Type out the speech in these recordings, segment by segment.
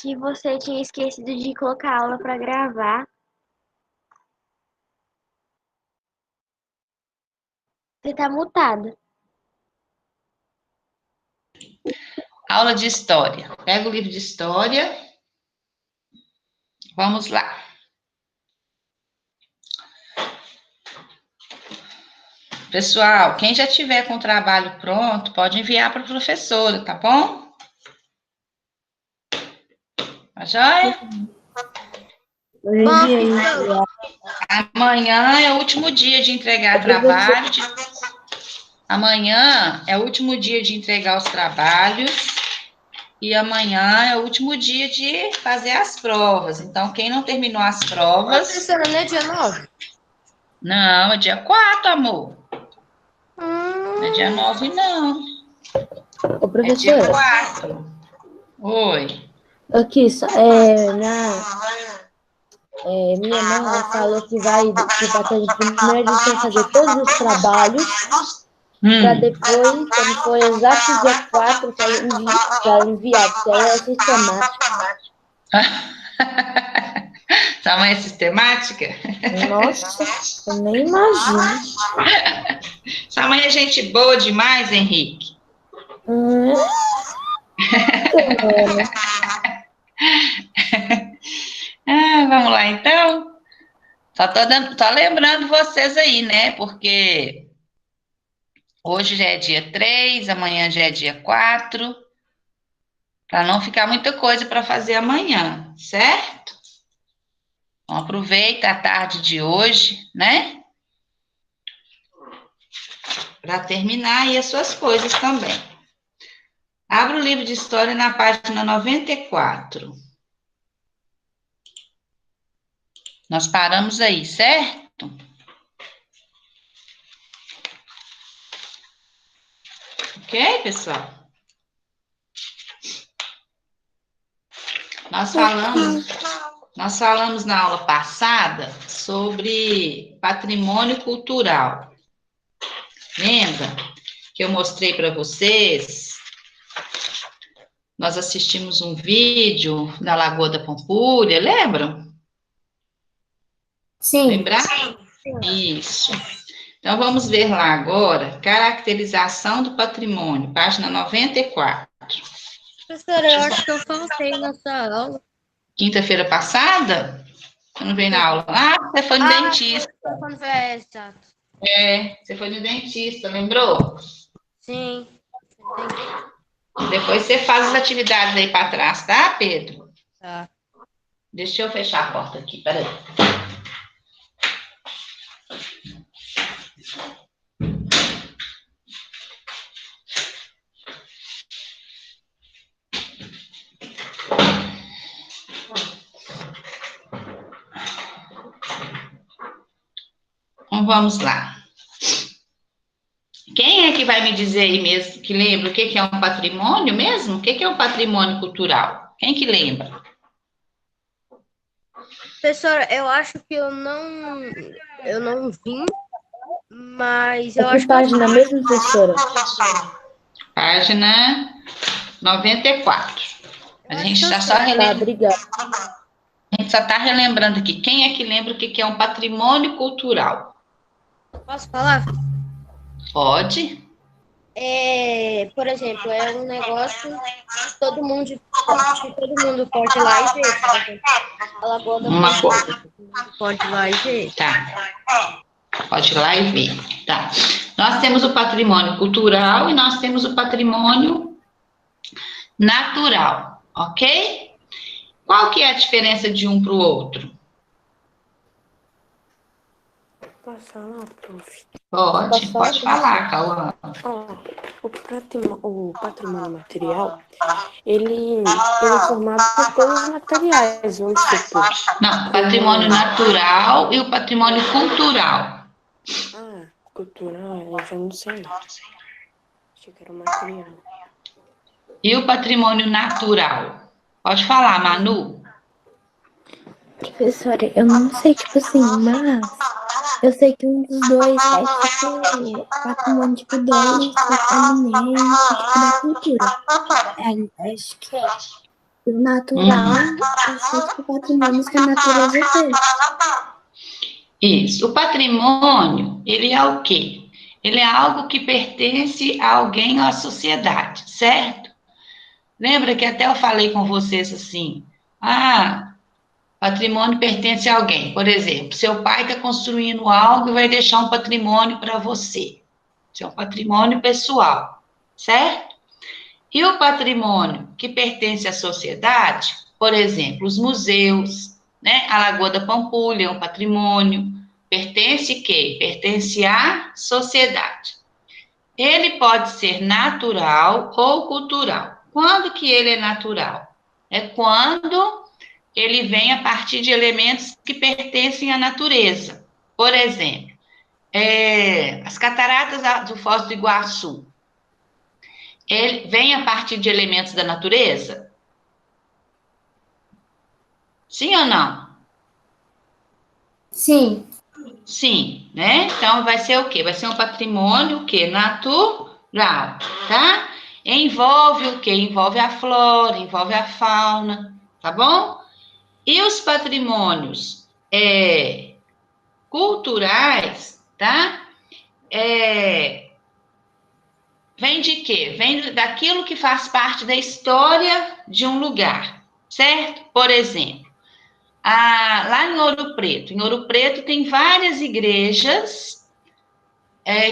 que você tinha esquecido de colocar a aula para gravar. Você tá mutado. Aula de história. Pega o livro de história. Vamos lá. Pessoal, quem já tiver com o trabalho pronto, pode enviar para a professora, tá bom? Tá joia? Eu enviei. Amanhã é o último dia de entregar trabalho. Amanhã é o último dia de entregar os trabalhos. E amanhã é o último dia de fazer as provas. Então, quem não terminou as provas... Professora, não é dia 9? Não, é dia 4, amor. Não é dia 9, não. Ô, É dia professora. 4. Oi. Aqui, minha mãe ela falou que vai primeiro a gente tem que fazer todos os trabalhos para depois, quando for exato dia 4, para enviar, porque ela é sistemática. Sua mãe é sistemática? Nossa, eu nem imagino. Sua mãe é gente boa demais, Henrique. Vamos lá, então. Só lembrando vocês aí, né? Porque hoje já é dia 3, amanhã já é dia 4, para não ficar muita coisa para fazer amanhã, certo? Então, aproveita a tarde de hoje, né? Para terminar aí as suas coisas também. Abra o livro de história na página 94. Nós paramos aí, certo? Ok, pessoal? Nós falamos na aula passada sobre patrimônio cultural. Lembra que eu mostrei para vocês? Nós assistimos um vídeo da Lagoa da Pampulha, lembram? Sim. Lembrar? Isso. Então, vamos ver lá agora, caracterização do patrimônio, página 94. Professora, eu acho que eu faltei nessa aula. Quinta-feira passada? Você não veio na aula? Ah, você foi no dentista. Exato. Você foi no dentista, lembrou? Sim. Depois você faz as atividades aí para trás, tá, Pedro? Tá. Deixa eu fechar a porta aqui, peraí. Então, vamos lá. Quem é que vai me dizer aí mesmo, que lembra o que é um patrimônio mesmo? O que é um patrimônio cultural? Quem que lembra? Professora, eu acho que eu não vim, mas eu Que acho página mesmo, professora? Página 94. A gente que eu já sei. só relembra. Tá, obrigada. A gente só está relembrando aqui. Quem é que lembra o que é um patrimônio cultural? Posso falar? Pode. Por exemplo, é um negócio que todo mundo pode ir lá e ver. Por exemplo, a Lagoa da Uma coisa. Todo mundo pode ir lá e ver. Tá. Pode ir lá e ver. Tá. Nós temos o patrimônio cultural e nós temos o patrimônio natural, ok? Qual que é a diferença de um para o outro? Posso falar, prof? Pode falar, Cauã. O patrimônio material, ele é formado por coisas materiais, vamos supor. Não, patrimônio natural e o patrimônio cultural. Cultural, eu já não sei. Achei que era material. E o patrimônio natural? Pode falar, Manu. Professora, eu não sei, tipo assim, mas eu sei que um dos dois é tipo patrimônio tipo dois alimento, tipo da cultura. Acho que é. O natural são os patrimônios que a natureza fez. Isso. O patrimônio, ele é o quê? Ele é algo que pertence a alguém ou à sociedade, certo? Lembra que até eu falei com vocês assim, patrimônio pertence a alguém. Por exemplo, seu pai está construindo algo e vai deixar um patrimônio para você. Isso é um patrimônio pessoal, certo? E o patrimônio que pertence à sociedade, por exemplo, os museus, né? A Lagoa da Pampulha é um patrimônio. Pertence quem? Pertence à sociedade. Ele pode ser natural ou cultural. Quando que ele é natural? É quando ele vem a partir de elementos que pertencem à natureza. Por exemplo, as cataratas do Foz do Iguaçu. Ele vem a partir de elementos da natureza? Sim ou não? Sim. Sim, né? Então vai ser o quê? Vai ser um patrimônio o quê? Natural, tá? Envolve o quê? Envolve a flora, envolve a fauna, tá bom? E os patrimônios culturais, tá? Vem de quê? Vem daquilo que faz parte da história de um lugar, certo? Por exemplo, lá em Ouro Preto. Em Ouro Preto tem várias igrejas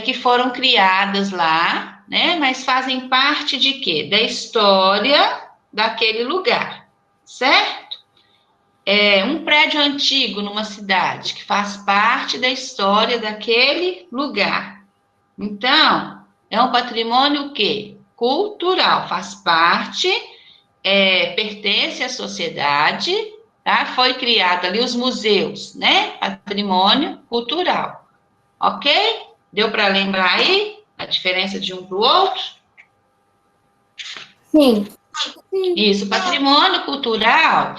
que foram criadas lá, né? Mas fazem parte de quê? Da história daquele lugar, certo? Um prédio antigo numa cidade que faz parte da história daquele lugar. Então, é um patrimônio o quê? Cultural, faz parte, pertence à sociedade, tá? Foi criado ali os museus, né? Patrimônio cultural, ok? Deu para lembrar aí a diferença de um para o outro? Sim. Isso, patrimônio cultural,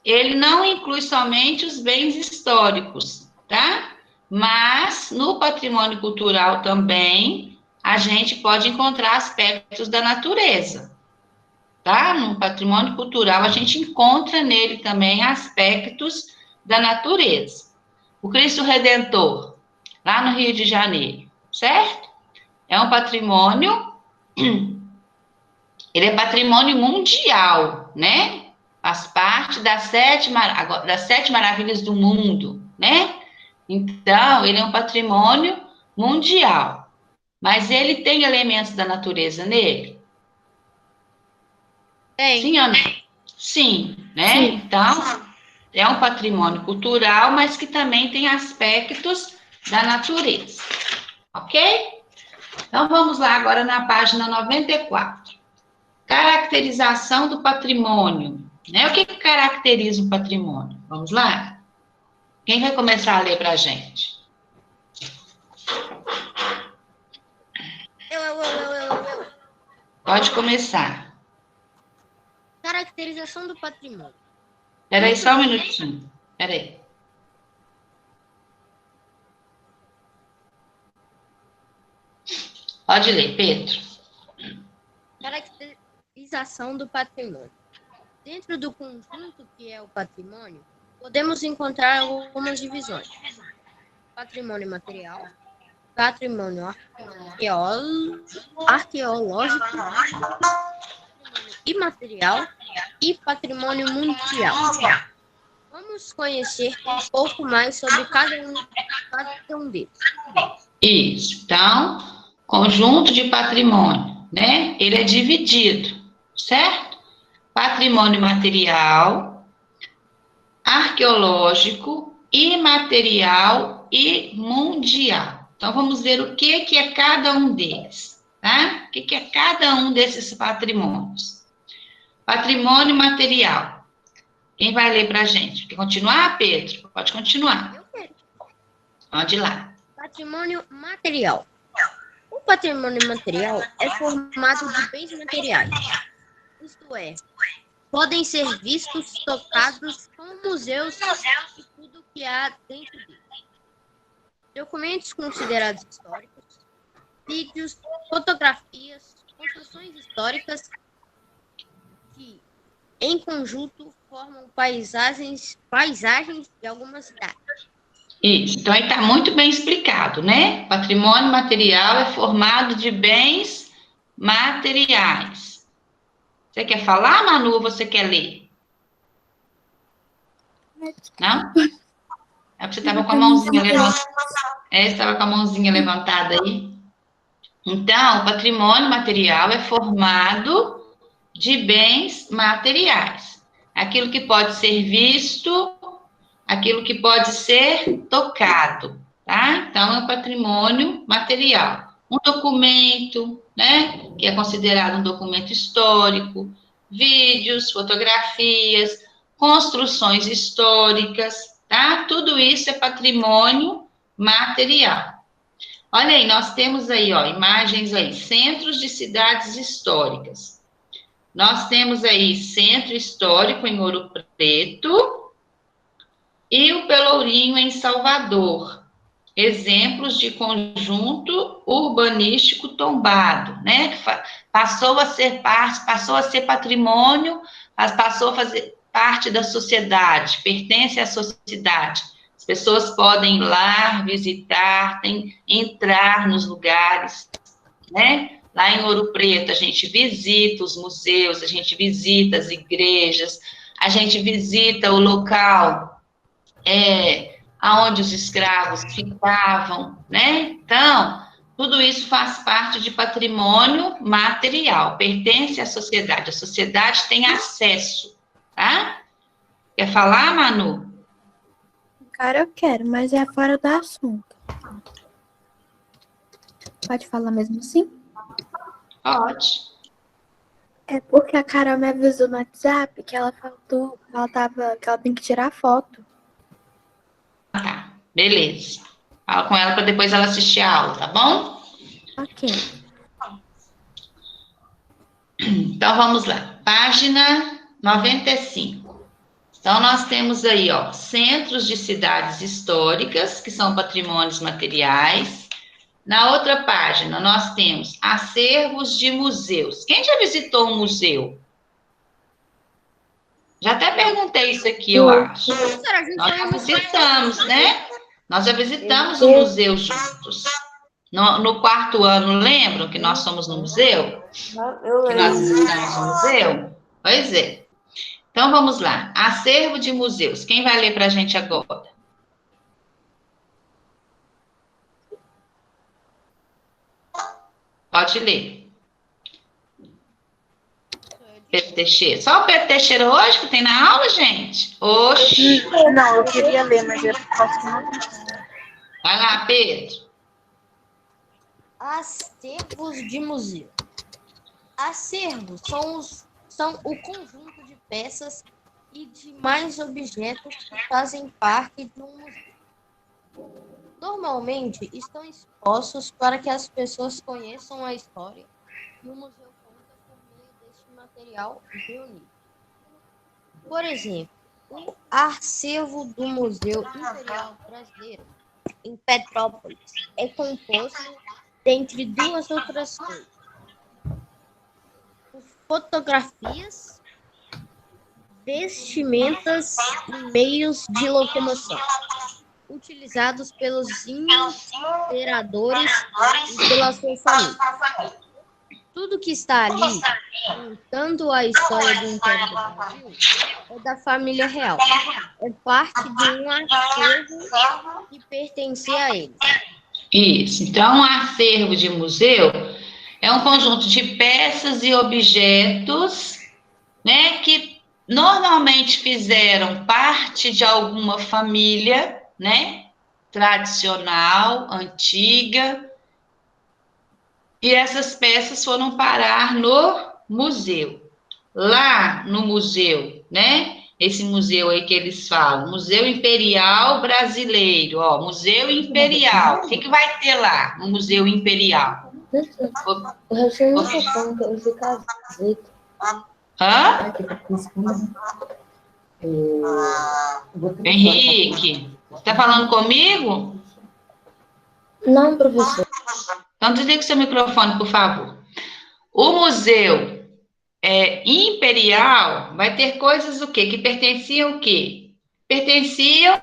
ele não inclui somente os bens históricos, tá? Mas no patrimônio cultural também a gente pode encontrar aspectos da natureza, tá? No patrimônio cultural a gente encontra nele também aspectos da natureza. O Cristo Redentor, lá no Rio de Janeiro, certo? É um patrimônio, ele é patrimônio mundial, né? Faz parte das sete maravilhas do mundo, né? Então, ele é um patrimônio mundial. Mas ele tem elementos da natureza nele? Tem. Sim ou não? Sim, né? Sim. Então, é um patrimônio cultural, mas que também tem aspectos da natureza. Ok? Então, vamos lá agora na página 94. Caracterização do patrimônio. Né? O que caracteriza o patrimônio? Vamos lá? Quem vai começar a ler para a gente? Eu. Pode começar. Caracterização do patrimônio. Espera aí só um minutinho. Espera aí. Pode ler, Pedro. Caracterização do patrimônio. Dentro do conjunto que é o patrimônio, podemos encontrar algumas divisões. Patrimônio material, patrimônio arqueológico, imaterial e patrimônio mundial. Vamos conhecer um pouco mais sobre cada um deles. Isso. Então, conjunto de patrimônio, né? Ele é dividido, certo? Patrimônio material, arqueológico, imaterial e mundial. Então, vamos ver o que é cada um deles, tá? O que é cada um desses patrimônios? Patrimônio material. Quem vai ler para a gente? Quer continuar, Pedro? Pode continuar. Eu quero. Pode ir lá. Patrimônio material. O patrimônio material é formado de bens materiais. Isto é, podem ser vistos, tocados com museus e tudo que há dentro deles. Documentos considerados históricos, vídeos, fotografias, construções históricas que em conjunto, formam paisagens de algumas cidades. Isso, então aí está muito bem explicado, né? Patrimônio material é formado de bens materiais. Você quer falar, Manu, ou você quer ler? Não? É porque você estava com a mãozinha levantada. Você estava com a mãozinha levantada aí. Então, o patrimônio material é formado de bens materiais. Aquilo que pode ser visto, aquilo que pode ser tocado, tá? Então, é o patrimônio material. Um documento, né, que é considerado um documento histórico, vídeos, fotografias, construções históricas, tá? Tudo isso é patrimônio material. Olha aí, nós temos aí, ó, imagens aí, centros de cidades históricas. Nós temos aí Centro Histórico em Ouro Preto e o Pelourinho em Salvador. Exemplos de conjunto urbanístico tombado, né? Passou a ser parte, passou a ser patrimônio, mas passou a fazer parte da sociedade, pertence à sociedade. As pessoas podem ir lá, visitar, entrar nos lugares, né? Lá em Ouro Preto, a gente visita os museus, a gente visita as igrejas, a gente visita o local aonde os escravos ficavam, né? Então, tudo isso faz parte de patrimônio material, pertence à sociedade. A sociedade tem acesso, tá? Quer falar, Manu? Cara, eu quero, mas é fora do assunto. Pode falar mesmo assim? Pode. É porque a Carol me avisou no WhatsApp que ela faltou, que ela tem que tirar foto. Tá, beleza. Fala com ela para depois ela assistir a aula, tá bom? Ok. Então, vamos lá. Página 95. Então, nós temos aí, ó, centros de cidades históricas, que são patrimônios materiais. Na outra página, nós temos acervos de museus. Quem já visitou um museu? Já até perguntei isso aqui, eu acho. Nós já visitamos, né? Nós já visitamos o museu juntos. No quarto ano, lembram que nós fomos no museu? Que nós visitamos o museu? Pois é. Então, vamos lá. Acervo de museus. Quem vai ler para a gente agora? Pode ler. Pedro Teixeira. Só o Pedro Teixeira hoje que tem na aula, gente? Oxi. Não, eu queria ler, mas eu posso não. Vai lá, Pedro. Acervos de museu. Acervos são o conjunto de peças e demais objetos que fazem parte de um museu. Normalmente estão expostos para que as pessoas conheçam a história e o museu conta por meio deste material reunido. Por exemplo, o acervo do Museu Imperial Brasileiro, em Petrópolis, é composto dentre duas outras coisas: fotografias, vestimentas e meios de locomoção, utilizados pelos imperadores e pela sua família. Tudo que está ali, contando a história do Império do Brasil, é da família real. É parte de um acervo que pertence a eles. Isso. Então, um acervo de museu é um conjunto de peças e objetos, né, que normalmente fizeram parte de alguma família, né, tradicional, antiga, e essas peças foram parar no museu. Lá no museu, né, esse museu aí que eles falam, Museu Imperial Brasileiro, ó, Museu Imperial. O que vai ter lá no Museu Imperial? O resto não sei como que eu casei. Hã? Henrique, você tá falando comigo? Não, professor. Então, desliga o seu microfone, por favor. O museu imperial, vai ter coisas o quê? Que pertenciam o quê? Pertenciam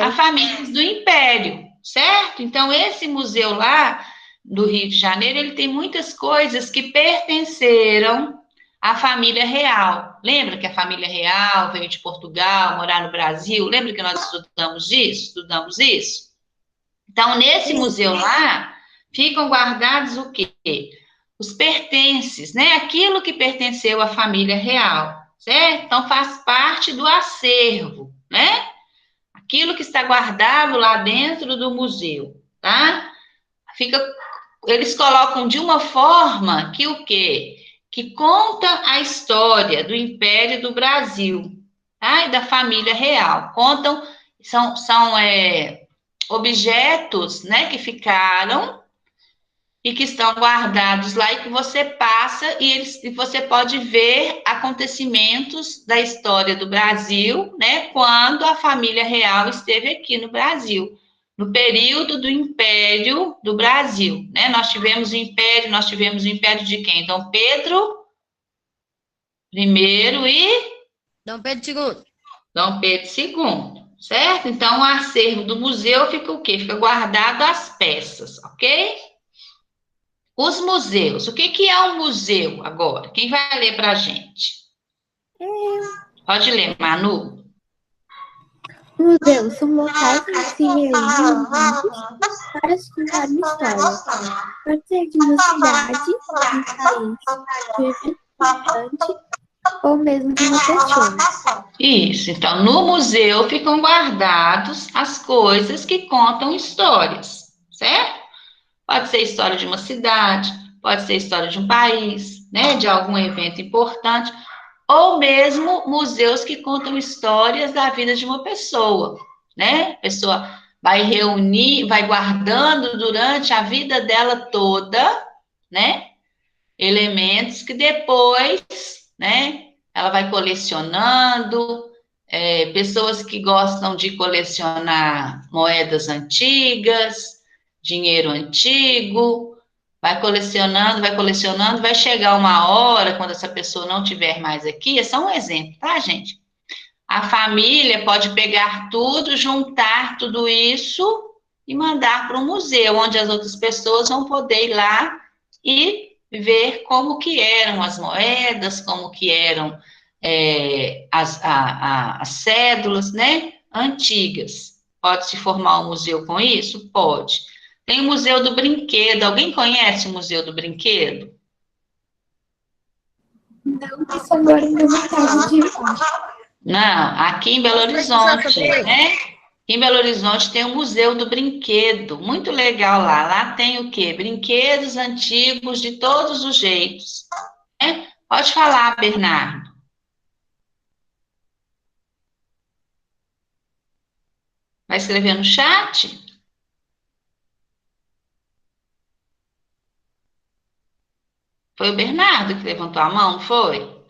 a famílias do Império, certo? Então, esse museu lá do Rio de Janeiro, ele tem muitas coisas que pertenceram à família real. Lembra que a família real veio de Portugal, morar no Brasil? Lembra que nós estudamos isso? Estudamos isso? Então, nesse museu lá, ficam guardados o quê? Os pertences, né? Aquilo que pertenceu à família real, certo? Então, faz parte do acervo, né? Aquilo que está guardado lá dentro do museu, tá? Eles colocam de uma forma que o quê? Que conta a história do Império do Brasil, tá? E da família real. Contam, são objetos, né, que ficaram e que estão guardados lá e que você passa e você pode ver acontecimentos da história do Brasil, né, quando a família real esteve aqui no Brasil, no período do Império do Brasil, né? Nós tivemos o Império de quem? Dom Pedro I e Dom Pedro II. Dom Pedro II, certo? Então, o acervo do museu fica o quê? Fica guardado as peças, ok? Os museus. O que é um museu agora? Quem vai ler para a gente? Pode ler, Manu. Museus são locais onde se reúnem eventos para contar uma história. Pode ser de uma cidade, de um país, de um evento importante ou mesmo de uma pessoa. Isso. Então, no museu ficam guardados as coisas que contam histórias, certo? Pode ser história de uma cidade, pode ser história de um país, né? De algum evento importante, ou mesmo museus que contam histórias da vida de uma pessoa, né? A pessoa vai reunir, vai guardando durante a vida dela toda, né? Elementos que depois, né? Ela vai colecionando. Pessoas que gostam de colecionar moedas antigas, dinheiro antigo, vai colecionando, vai chegar uma hora, quando essa pessoa não estiver mais aqui, é só um exemplo, tá, gente? A família pode pegar tudo, juntar tudo isso e mandar para um museu, onde as outras pessoas vão poder ir lá e ver como que eram as moedas, como que eram as cédulas, né, antigas. Pode-se formar um museu com isso? Pode. Tem o Museu do Brinquedo. Alguém conhece o Museu do Brinquedo? Não, isso agora não vontade de ir. Não, aqui em Belo Horizonte, né? Em Belo Horizonte tem o Museu do Brinquedo, muito legal lá. Lá tem o quê? Brinquedos antigos de todos os jeitos, né? Pode falar, Bernardo. Vai escrever no chat? Foi o Bernardo que levantou a mão, foi?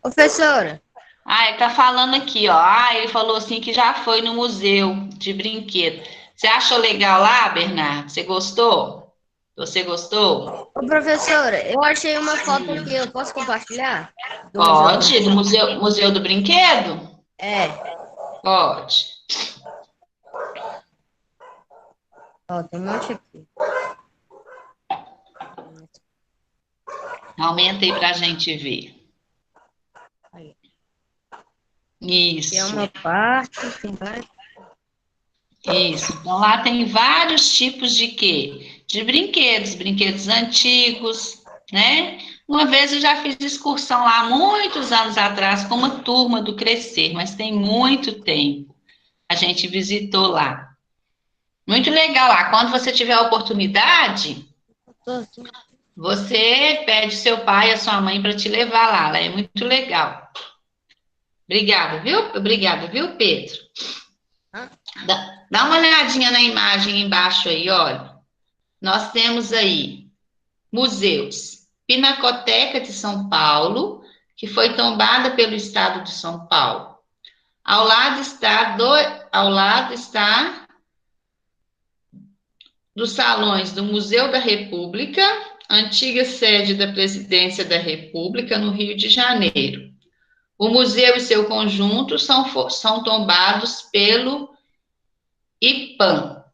Professora. Ele tá falando aqui, ó. Ele falou assim que já foi no museu de brinquedo. Você achou legal lá, Bernardo? Você gostou? Você gostou? Ô, professora, eu achei uma foto aqui, eu posso compartilhar? Pode, do museu do Brinquedo? Pode. Ó, tem um monte aqui. Aumenta aí pra gente ver. Aí. Isso. É uma parte, tem várias. Isso. Então, lá tem vários tipos de quê? De brinquedos, brinquedos antigos, né? Uma vez eu já fiz excursão lá, muitos anos atrás, com uma turma do Crescer, mas tem muito tempo. A gente visitou lá. Muito legal lá. Quando você tiver a oportunidade, você pede seu pai e a sua mãe para te levar lá. Lá é muito legal. Obrigada, viu? Obrigada, viu, Pedro? Dá uma olhadinha na imagem embaixo aí, olha. Nós temos aí museus. Pinacoteca de São Paulo, que foi tombada pelo Estado de São Paulo. Ao lado está dos salões do Museu da República, antiga sede da Presidência da República, no Rio de Janeiro. O museu e seu conjunto são tombados pelo IPAM.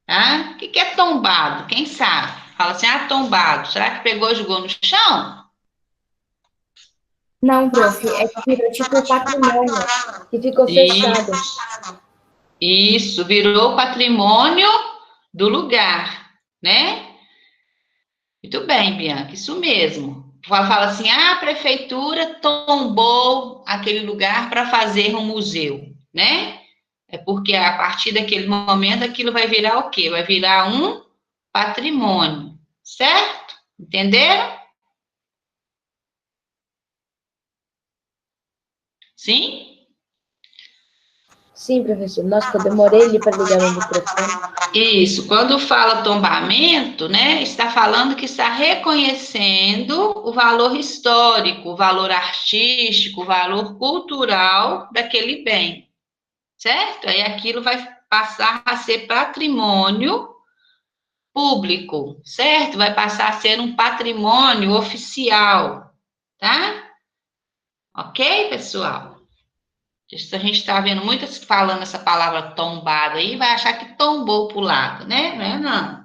Tá? O que é tombado? Quem sabe? Fala assim, tombado. Será que pegou e jogou no chão? Não, prof, é que virou tipo patrimônio, que ficou fechado. Isso, virou patrimônio do lugar, né? Muito bem, Bianca, isso mesmo. Fala assim, a prefeitura tombou aquele lugar para fazer um museu, né? É porque a partir daquele momento aquilo vai virar o quê? Vai virar um patrimônio, certo? Entenderam? Sim? Sim, professor. Nossa, que eu demorei ali para ligar meu microfone. Isso, quando fala tombamento, né, está falando que está reconhecendo o valor histórico, o valor artístico, o valor cultural daquele bem, certo? Aí aquilo vai passar a ser patrimônio público, certo? Vai passar a ser um patrimônio oficial, tá? Ok, pessoal? A gente está vendo muitas falando essa palavra tombada aí, vai achar que tombou para o lado, né? Não é não.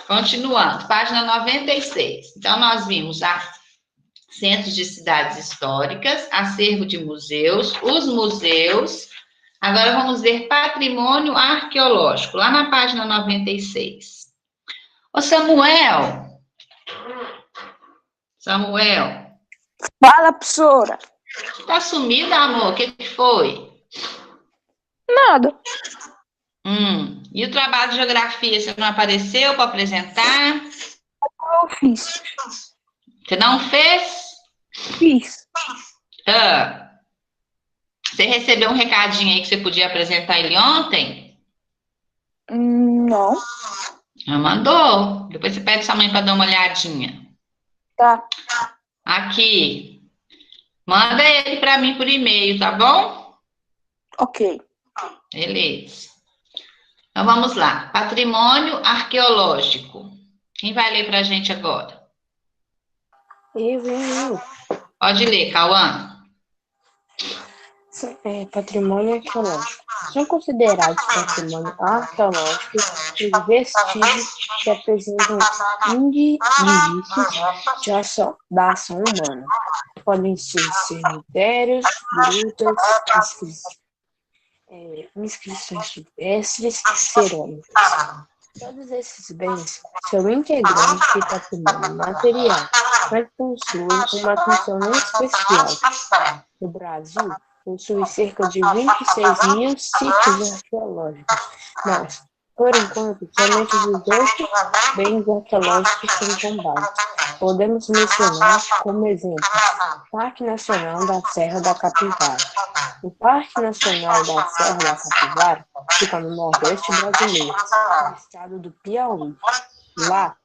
Continuando, página 96. Então, nós vimos centros de cidades históricas, acervo de museus, os museus. Agora vamos ver patrimônio arqueológico, lá na página 96. Ô, Samuel. Fala, professora. Tá sumida, amor? O que foi? Nada. E o trabalho de geografia, você não apareceu para apresentar? Eu fiz. Você não fez? Fiz. Você recebeu um recadinho aí que você podia apresentar ele ontem? Não. Já mandou. Depois você pede sua mãe para dar uma olhadinha. Tá. Aqui. Manda ele para mim por e-mail, tá bom? Ok. Beleza. Então vamos lá. Patrimônio arqueológico. Quem vai ler para a gente agora? Eu. Pode ler, Cauã. Patrimônio arqueológico. São considerados patrimônio arqueológico os vestígios que apresentam indícios da ação humana. Podem ser cemitérios, grutas, inscrições rupestres e cerâmicas. Todos esses bens são integrantes do patrimônio material, mas possuem uma atenção especial. O Brasil possui cerca de 26 mil sítios arqueológicos, mas, por enquanto, somente 18 bens arqueológicos são tombados. Podemos mencionar como exemplo o Parque Nacional da Serra da Capivara. O Parque Nacional da Serra da Capivara fica no Nordeste brasileiro, no estado do Piauí. Lá,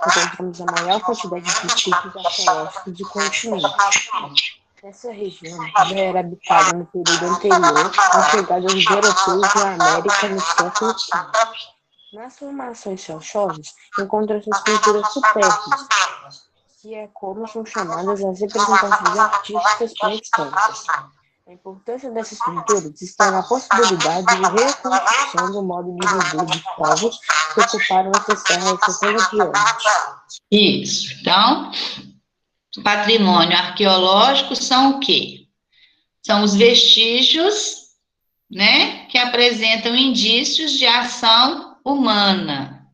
encontramos a maior quantidade de sítios arqueológicos do continente. Essa região já era habitada no período anterior à chegada dos europeus na América no século XV. Nas formações rochosas, encontram-se as pinturas supérfides, que é como são chamadas as representações artísticas pré-históricas. A importância dessas pinturas está na possibilidade de reconstrução do modo de viver dos povos que ocuparam essas terras há centenas de anos. Isso. Então, patrimônio arqueológico são o quê? São os vestígios, né, que apresentam indícios de ação humana.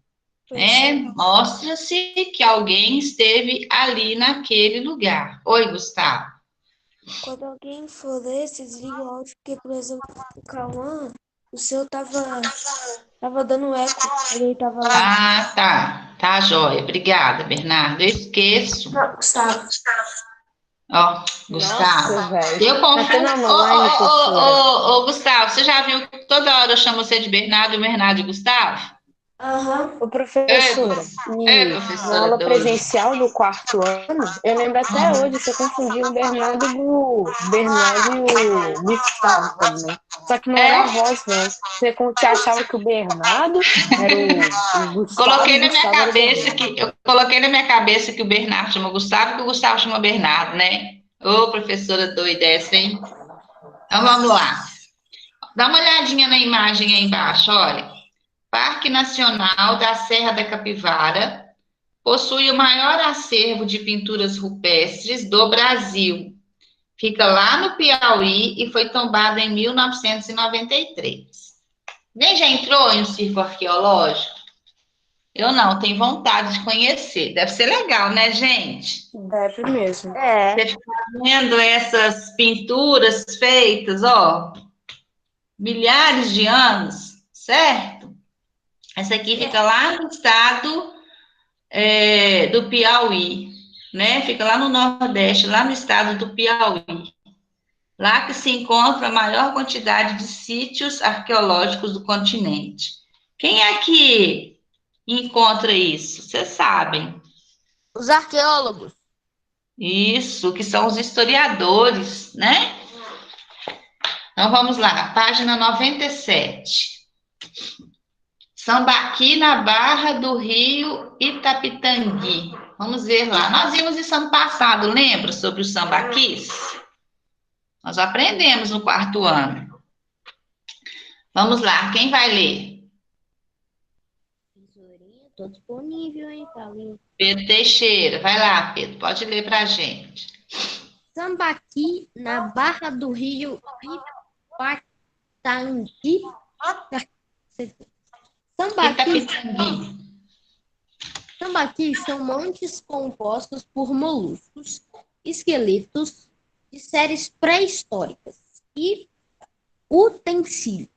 Mostra-se que alguém esteve ali naquele lugar. Oi, Gustavo. Quando alguém for ler, vocês ligam o áudio, porque, por exemplo, o Cauã, o seu tava dando eco, ele tava lá. Tá. Tá, joia. Obrigada, Bernardo. Eu esqueço. Não, Gustavo. Ó, Gustavo. Nossa, velho. Eu confundo. Ô, Gustavo, você já viu que toda hora eu chamo você de Bernardo e o Bernardo de Gustavo? Aham. Ô, professora, É, e na professora aula doida. presencial do 4º ano, eu lembro até hoje, você confundiu o Bernardo e o Gustavo também. Só que não era a voz, não. Você achava que o Bernardo era o Gustavo e Coloquei o na minha Gustavo era o cabeça Bernardo. eu coloquei na minha cabeça que o Bernardo chama Gustavo e que o Gustavo chama Bernardo, né? Ô, professora doida essa, hein? Então vamos lá. Dá uma olhadinha na imagem aí embaixo, olha. Parque Nacional da Serra da Capivara possui o maior acervo de pinturas rupestres do Brasil. Fica lá no Piauí e foi tombado em 1993. Nem já entrou em um circo arqueológico? Eu não, tenho vontade de conhecer. Deve ser legal, né, gente? Deve mesmo. Você ficar vendo essas pinturas feitas, ó, milhares de anos, certo? Essa aqui fica lá no estado do Piauí, né? Fica lá no Nordeste, lá no estado do Piauí. Lá que se encontra a maior quantidade de sítios arqueológicos do continente. Quem é que encontra isso? Vocês sabem. Os arqueólogos. Isso, que são os historiadores, né? Então vamos lá, página 97. Sambaqui na Barra do Rio Itapitangui. Vamos ver lá. Nós vimos isso ano passado, lembra sobre os sambaquis? Nós aprendemos no 4º ano. Vamos lá, quem vai ler? Tesourinha, tô disponível, hein, Paulinho? Pedro Teixeira. Vai lá, Pedro, pode ler para a gente. Sambaqui na Barra do Rio Itapitangui. Sambaqui são montes compostos por moluscos, esqueletos de séries pré-históricas e utensílios.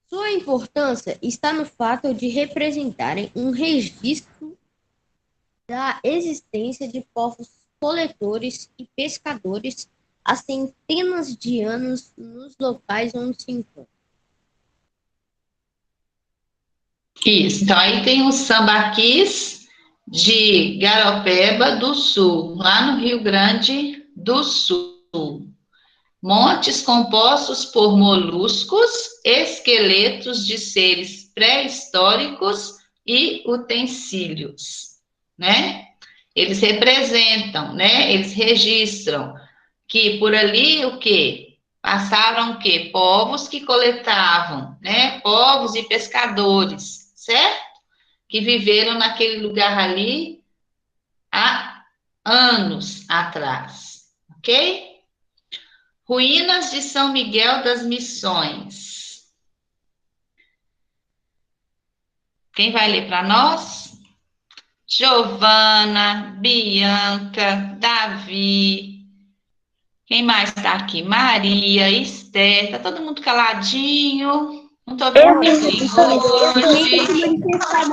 Sua importância está no fato de representarem um registro da existência de povos coletores e pescadores há centenas de anos nos locais onde se encontram. Isso, então aí tem os sambaquis de Garopeba do Sul, lá no Rio Grande do Sul. Montes compostos por moluscos, esqueletos de seres pré-históricos e utensílios, né? Eles representam, né? Eles registram que por ali o quê? Passaram o quê? Povos que coletavam, né? Povos e pescadores, certo? Que viveram naquele lugar ali há anos atrás, ok? Ruínas de São Miguel das Missões. Quem vai ler para nós? Giovana, Bianca, Davi. Quem mais está aqui? Maria, Esther. Tá todo mundo caladinho. Não estou vendo ninguém hoje.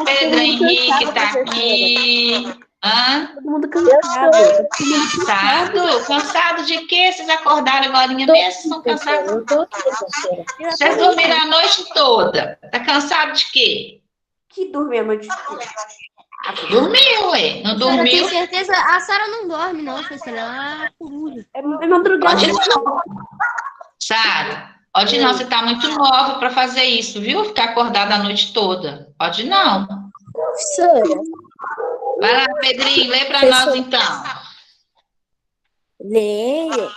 Pedro Henrique está aqui. Hã? Todo mundo cansado. Cansado? Cansado de quê? Vocês acordaram agora mesmo? Estão cansados? Eu tô aqui, professora. Vocês dormiram a noite toda. Tá cansado de quê? Que dorme a noite toda. Dormiu, ué. Não Eu dormiu? tenho certeza, a Sara não dorme, não, professora. Ela é coruja. É madrugada. Sara, pode não. Você tá muito nova para fazer isso, viu? Ficar acordada a noite toda. Pode não. Professora, Vai lá, Pedrinho, lê para nós então. leia.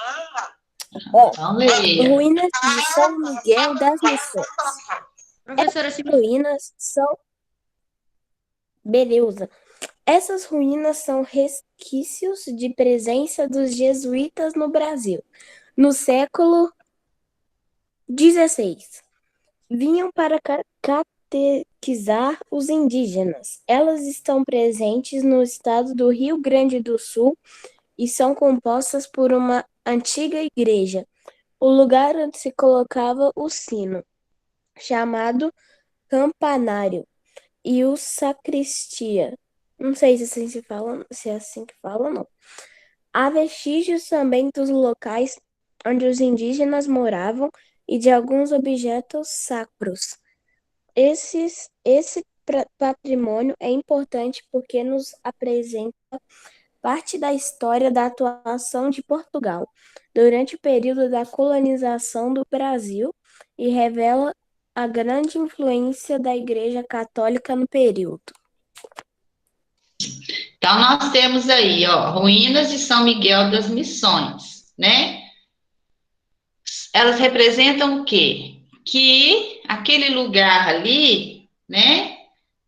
Então, leia. Ruínas de São Miguel das Missões. Professora, se Ruínas são... Beleza. Essas ruínas são resquícios de presença dos jesuítas no Brasil. No século XVI, vinham para catequizar os indígenas. Elas estão presentes no estado do Rio Grande do Sul e são compostas por uma antiga igreja, o lugar onde se colocava o sino, chamado campanário, e o sacristia. Não sei se é assim que fala, não. Há vestígios também dos locais onde os indígenas moravam e de alguns objetos sacros. Esses Esse patrimônio é importante porque nos apresenta parte da história da atuação de Portugal durante o período da colonização do Brasil e revela a grande influência da Igreja Católica no período. Então, nós temos aí, ó, ruínas de São Miguel das Missões, né? Elas representam o quê? Que aquele lugar ali, né,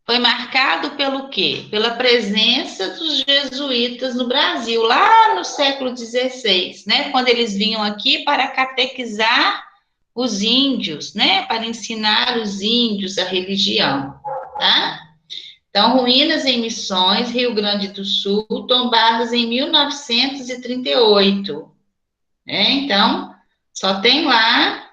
foi marcado pelo quê? Pela presença dos jesuítas no Brasil, lá no século XVI, né? Quando eles vinham aqui para catequizar os índios, né? Para ensinar os índios a religião, tá? Então, ruínas em Missões, Rio Grande do Sul, tombadas em 1938, né? Então, só tem lá.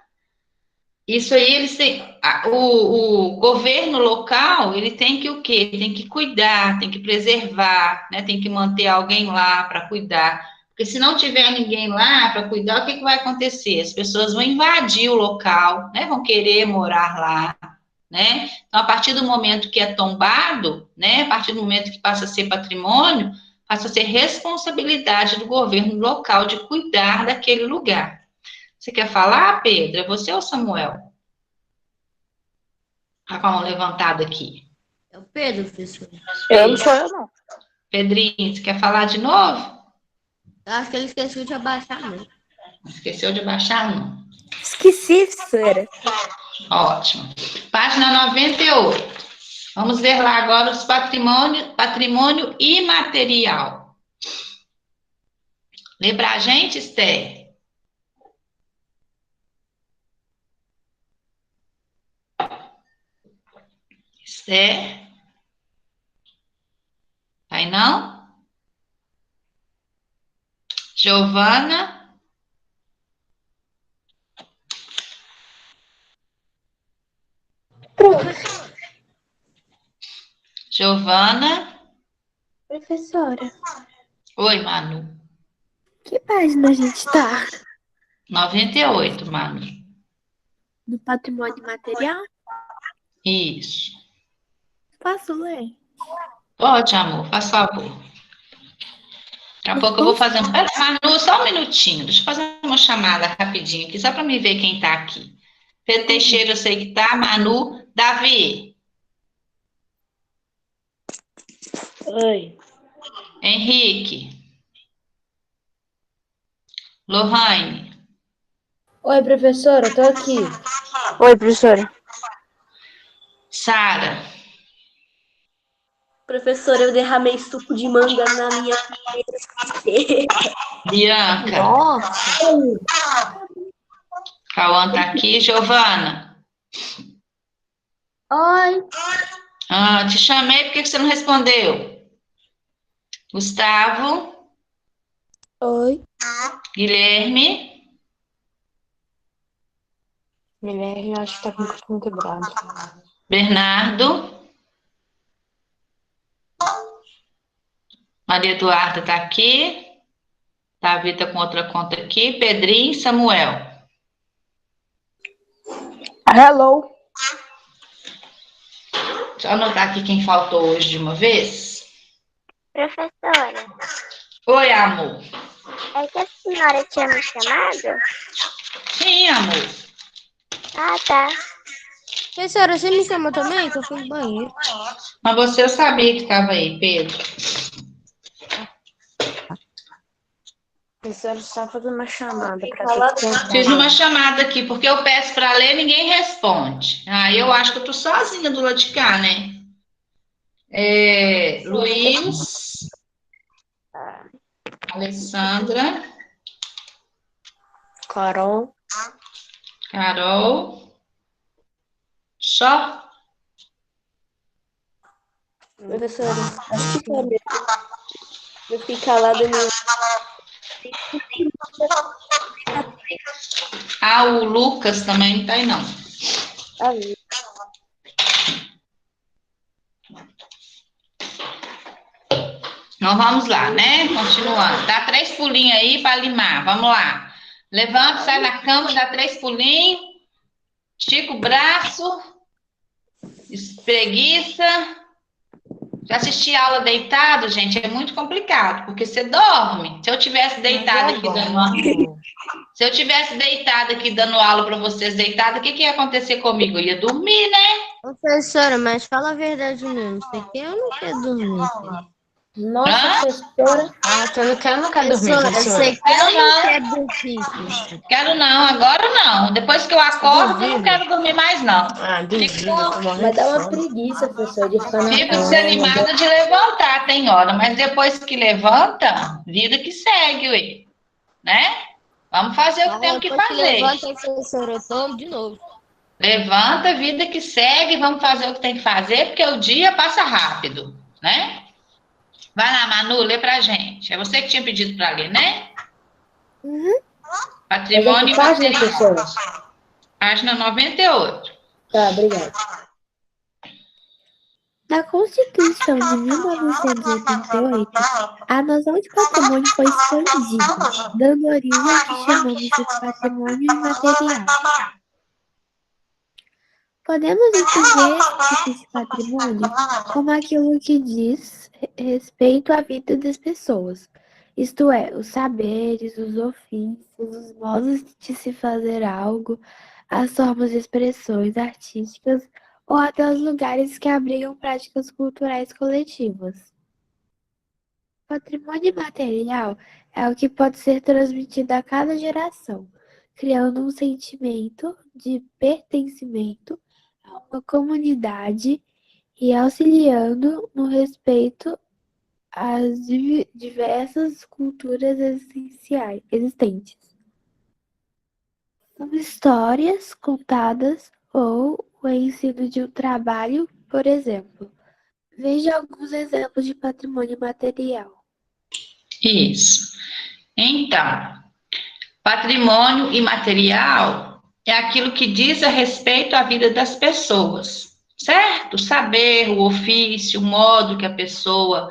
Isso aí, eles têm, o governo local, ele tem que o quê? Tem que cuidar, tem que preservar, né? Tem que manter alguém lá para cuidar. Porque se não tiver ninguém lá para cuidar, o que vai acontecer? As pessoas vão invadir o local, né? Vão querer morar lá, né? Então, a partir do momento que é tombado, né? A partir do momento que passa a ser patrimônio, passa a ser responsabilidade do governo local de cuidar daquele lugar. Você quer falar, Pedro? É você ou Samuel? Tá com a mão levantada aqui. É o Pedro, professor. Eu não sou eu, não. Pedrinho, você quer falar de novo? Eu acho que ele esqueceu de abaixar, né? Esqueceu de abaixar, não? Esqueci, professora. Ótimo. Página 98. Vamos ver lá agora os patrimônio imaterial. Lê pra gente, Esther. Esther? Aí não? Giovana? Giovana? Professora, Oi, Manu. Que página a gente tá? 98, Manu. Do patrimônio material? Isso. Posso ler? Pode, amor, faz favor. Daqui a pouco eu vou fazer um. Pera, Manu, só um minutinho. Deixa eu fazer uma chamada rapidinho aqui, só para me ver quem tá aqui. Pedro Teixeira, eu sei que tá. Manu. Davi. Oi. Henrique. Lohane. Oi, professora, tô aqui. Oi, professora. Sara. Professora, eu derramei suco de manga na minha primeira. Bianca. Nossa! Cauã tá aqui. Giovana. Oi. Ah, te chamei, por que você não respondeu? Gustavo. Oi. Guilherme. Guilherme, acho que tá com o microfone quebrado. Bernardo. Maria Eduarda tá aqui. Davi tá com outra conta aqui. Pedrinho, Samuel. Hello. Deixa eu anotar aqui quem faltou hoje de uma vez. Professora, Oi, amor. é que a senhora tinha me chamado? Sim, amor. Ah, tá. Professora, você me chamou também? Que eu fui no banheiro. Mas você eu sabia que estava aí, Pedro. Professora, só fazendo uma chamada para Falado. Fiz uma chamada aqui, porque eu peço para ler, ninguém responde. Ah, eu acho que eu tô sozinha do lado de cá, né? Luiz. Alessandra. Carol. Carol. Só? Professora, acho que é mesmo. Eu fiquei calada no. Ah, o Lucas também não tá aí, não. Então vamos lá, né? Continuando. Dá 3 pulinhos aí para limar. Vamos lá. Levanta, sai da cama, dá 3 pulinhos. Estica o braço. Preguiça. Já assistir aula deitado, gente, é muito complicado, porque você dorme. Se eu tivesse deitado aqui dando aula, se eu tivesse deitado aqui dando aula para vocês deitado, o que ia acontecer comigo? Eu ia dormir, né? Professora, mas fala a verdade mesmo. Você quer ou não quer dormir? Nossa, professora. Ah, tu não quer dormir, Professora, professora? você quer ou não quer dormir? Quero não, agora não. Depois que eu acordo, eu não quero dormir mais, não. Ah, duvido, eu tô morrendo Mas de dá uma sono. preguiça, professor, de ficar na Fico cama. desanimada de levantar, tem hora, mas depois que levanta, vida que segue, ué. Né? Vamos fazer o que temos que fazer. Levanta, professora, eu tomo de novo. Levanta, vida que segue, vamos fazer o que tem que fazer, porque o dia passa rápido, né? Vai lá, Manu, lê pra gente. É você que tinha pedido para ler, né? Uhum. Patrimônio Mas é que página, Imaterial. professora? Página 98. Tá, obrigado. Na Constituição de 1988, a noção de patrimônio foi expandida, dando origem ao que chamamos de patrimônio imaterial. Podemos entender esse tipo de patrimônio como aquilo que diz respeito à vida das pessoas, isto é, os saberes, os ofícios, os modos de se fazer algo, as formas de expressões artísticas ou até os lugares que abrigam práticas culturais coletivas. Patrimônio imaterial é o que pode ser transmitido a cada geração, criando um sentimento de pertencimento a uma comunidade e auxiliando no respeito às diversas culturas existentes. São histórias contadas ou o ensino de um trabalho, por exemplo. Veja alguns exemplos de patrimônio material. Isso. Então, patrimônio imaterial é aquilo que diz a respeito à vida das pessoas, certo? O saber, o ofício, o modo que a pessoa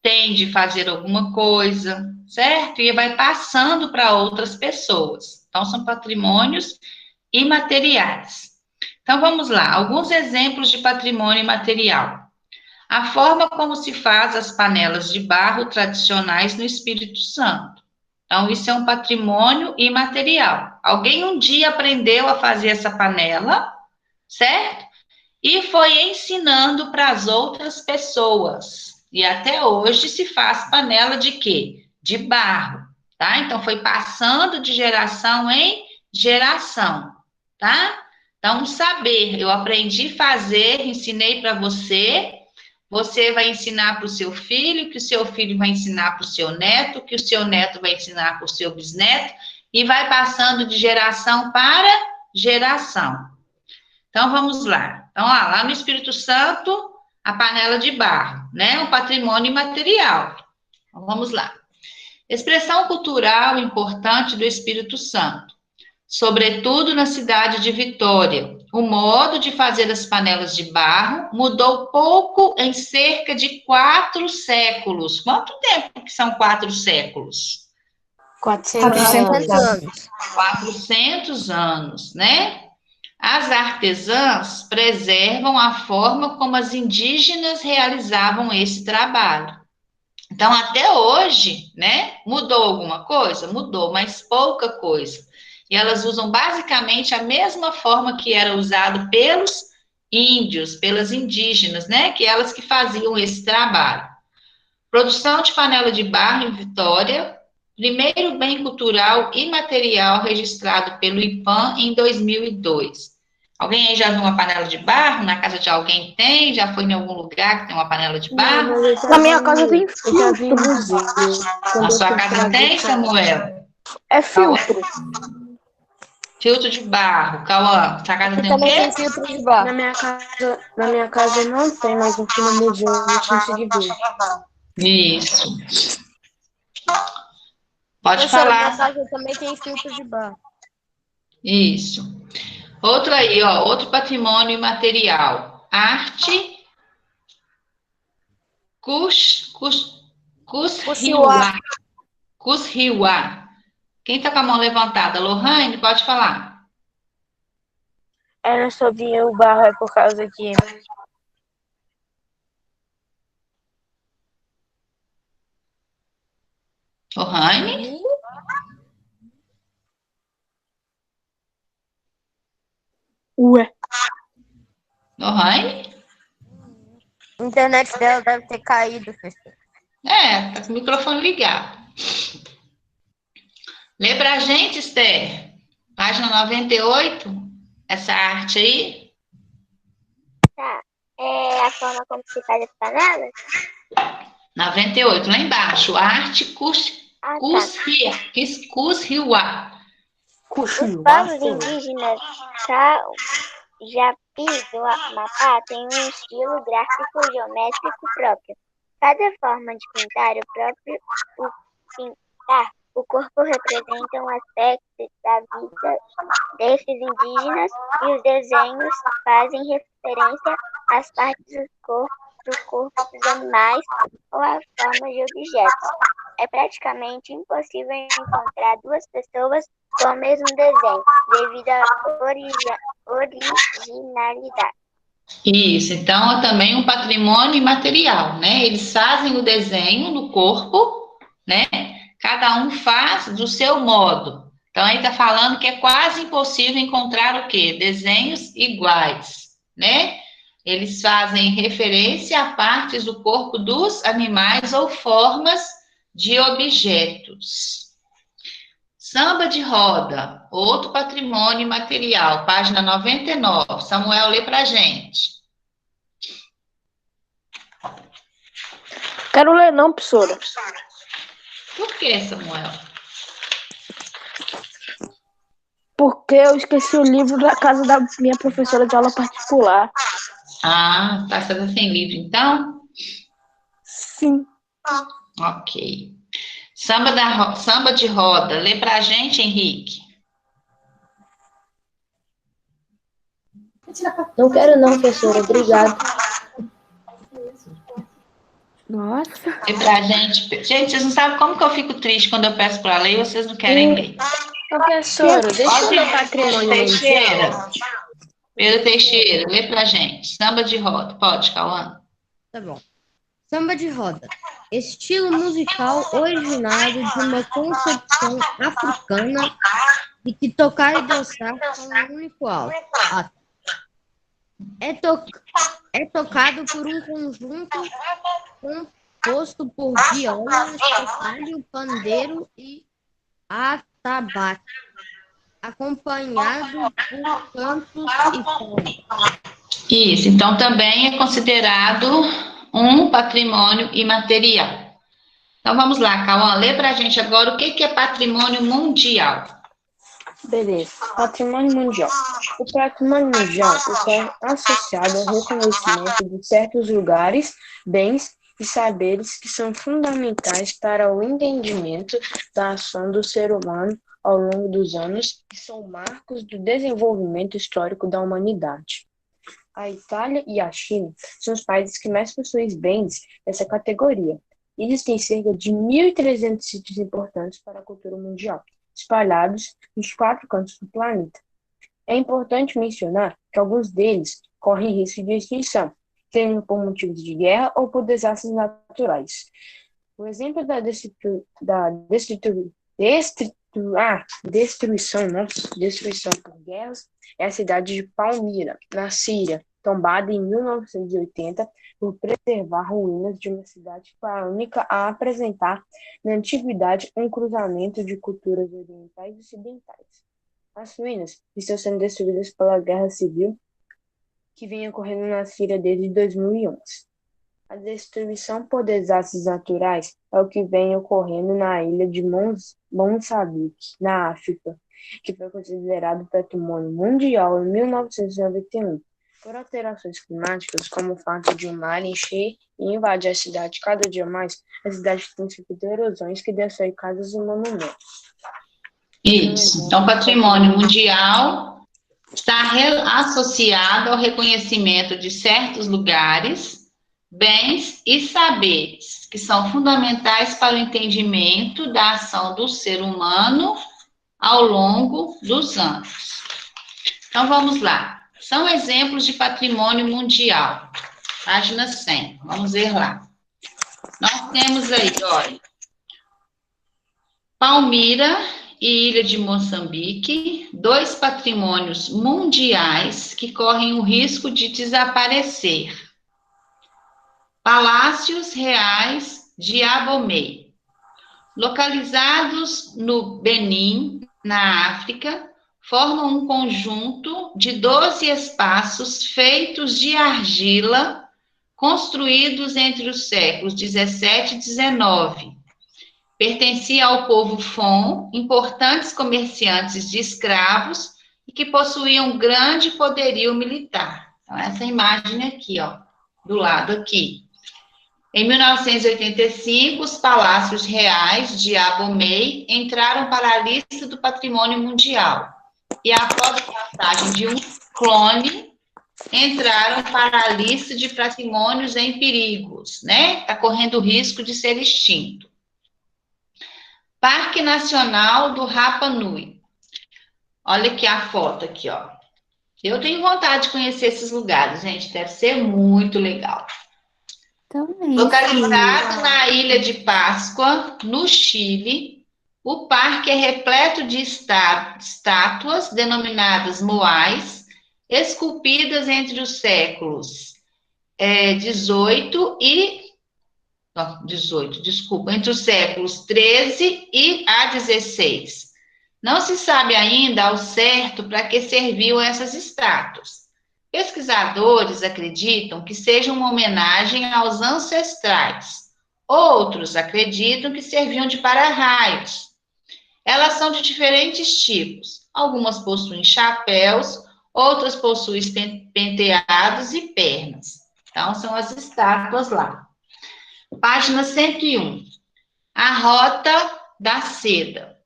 tem de fazer alguma coisa, certo? E vai passando para outras pessoas. Então, são patrimônios imateriais. Então, vamos lá. Alguns exemplos de patrimônio imaterial. A forma como se faz as panelas de barro tradicionais no Espírito Santo. Então, isso é um patrimônio imaterial. Alguém um dia aprendeu a fazer essa panela, certo? E foi ensinando para as outras pessoas. E até hoje se faz panela de quê? De barro, tá? Então, foi passando de geração em geração, tá? Então, saber, eu aprendi a fazer, ensinei para você, você vai ensinar para o seu filho, que o seu filho vai ensinar para o seu neto, que o seu neto vai ensinar para o seu bisneto, e vai passando de geração para geração. Então, vamos lá. Então, lá no Espírito Santo, a panela de barro, né? Um patrimônio imaterial. Então, vamos lá. Expressão cultural importante do Espírito Santo, sobretudo na cidade de Vitória. O modo de fazer as panelas de barro mudou pouco em cerca de 4 séculos. Quanto tempo que são 4 séculos? 400 anos. 400 anos, né? As artesãs preservam a forma como as indígenas realizavam esse trabalho. Então, até hoje, né? Mudou alguma coisa? Mudou, mas pouca coisa. E elas usam basicamente a mesma forma que era usado pelos índios, pelas indígenas, né? Que elas que faziam esse trabalho. Produção de panela de barro em Vitória, primeiro bem cultural imaterial registrado pelo IPAM em 2002. Alguém aí já viu uma panela de barro? Na casa de alguém tem? Já foi em algum lugar que tem uma panela de barro? Na minha casa tem Eu já vi no museu. Na sua casa tem, Samuel? É filtro. Filtro de barro. Cauã, sua casa tem o Também quê? tem filtro de barro. Na minha casa não tem, mas aqui no museu a gente consegue ver. Isso. Pode Professora, falar. minha casa também tem filtro de barro. Isso. Outro aí, ó, outro patrimônio imaterial. Arte Cusriuá. Cusriuá. Quem tá com a mão levantada? Lohane, pode falar. Era sobre o barro, é por causa que Lohane? Ué. Lohane? A internet dela deve ter caído, professor. Tá com o microfone ligado. Lê pra gente, Esther. Página 98. Essa arte aí. Tá. É a forma como se faz as panelas? 98, lá embaixo. Arte Ah, tá. Cusriuá. Os povos indígenas Japi do Amapá têm um estilo gráfico geométrico próprio. Cada forma de pintar o corpo representa um aspecto da vida desses indígenas e os desenhos fazem referência às partes do corpo dos animais ou à forma de objetos. É praticamente impossível encontrar duas pessoas com o mesmo desenho, devido à originalidade. Isso, então é também um patrimônio imaterial, né? Eles fazem o desenho no corpo, né? Cada um faz do seu modo. Então aí está falando que é quase impossível encontrar o quê? Desenhos iguais, né? Eles fazem referência a partes do corpo dos animais ou formas de objetos. Samba de roda, outro patrimônio imaterial, página 99. Samuel, lê pra gente. Quero ler não, professora. Por que, Samuel? Porque eu esqueci o livro da casa da minha professora de aula particular. Ah, tá sem livro, então? Sim. Ok. Samba de roda, lê pra gente, Henrique. Não quero não, professora. Obrigado. Nossa. Lê pra gente. Gente, vocês não sabem como que eu fico triste quando eu peço pra ler e vocês não querem ler. Professora, deixa eu ler patrimônio mundial. Pedro Teixeira, lê pra gente. Samba de roda. Pode, Cauã? Tá bom. Samba de roda. Estilo musical originado de uma concepção africana de que tocar e dançar são um único ato. É tocado por um conjunto composto por viola, chocalho, pandeiro e atabaque, acompanhado por cantos e palmas. Isso, então também é considerado um patrimônio imaterial. Então vamos lá, Cauã, lê pra gente agora o que é patrimônio mundial. Beleza. Patrimônio mundial. O patrimônio mundial está associado ao reconhecimento de certos lugares, bens e saberes que são fundamentais para o entendimento da ação do ser humano ao longo dos anos e são marcos do desenvolvimento histórico da humanidade. A Itália e a China são os países que mais possuem bens dessa categoria. Existem cerca de 1.300 sítios importantes para a cultura mundial, espalhados nos 4 cantos do planeta. É importante mencionar que alguns deles correm risco de extinção, seja por motivos de guerra ou por desastres naturais. O exemplo da destruição por guerras é a cidade de Palmira, na Síria, tombada em 1980 por preservar ruínas de uma cidade que foi a única a apresentar na antiguidade um cruzamento de culturas orientais e ocidentais. As ruínas estão sendo destruídas pela guerra civil que vem ocorrendo na Síria desde 2011. A destruição por desastres naturais é o que vem ocorrendo na ilha de Moçambique, na África, que foi considerado patrimônio mundial em 1991. Por alterações climáticas, como o fato de o mar encher e invadir a cidade cada dia mais, a cidade tem sofrido erosões que destroem casas e monumentos. Isso. Então, patrimônio mundial está associado ao reconhecimento de certos lugares, bens e saberes, que são fundamentais para o entendimento da ação do ser humano ao longo dos anos. Então, vamos lá. São exemplos de patrimônio mundial. Página 100. Vamos ver lá. Nós temos aí, olha, Palmira e Ilha de Moçambique, 2 patrimônios mundiais que correm o risco de desaparecer. Palácios Reais de Abomey, localizados no Benin, na África, formam um conjunto de 12 espaços feitos de argila, construídos entre os séculos 17 e 19. Pertencia ao povo Fon, importantes comerciantes de escravos e que possuíam grande poderio militar. Então, essa imagem aqui, ó, do lado aqui. Em 1985, os palácios reais de Abomey entraram para a lista do patrimônio mundial. E após a passagem de um clone, entraram para a lista de patrimônios em perigos, né? Está correndo o risco de ser extinto. Parque Nacional do Rapa Nui. Olha aqui a foto aqui, ó. Eu tenho vontade de conhecer esses lugares, gente. Deve ser muito legal. Também. Localizado na Ilha de Páscoa, no Chile, o parque é repleto de estátuas denominadas moais, esculpidas entre os séculos entre os séculos 13 e a 16. Não se sabe ainda ao certo para que serviam essas estátuas. Pesquisadores acreditam que sejam uma homenagem aos ancestrais. Outros acreditam que serviam de para-raios. Elas são de diferentes tipos. Algumas possuem chapéus, outras possuem penteados e pernas. Então, são as estátuas lá. Página 101. A Rota da Seda.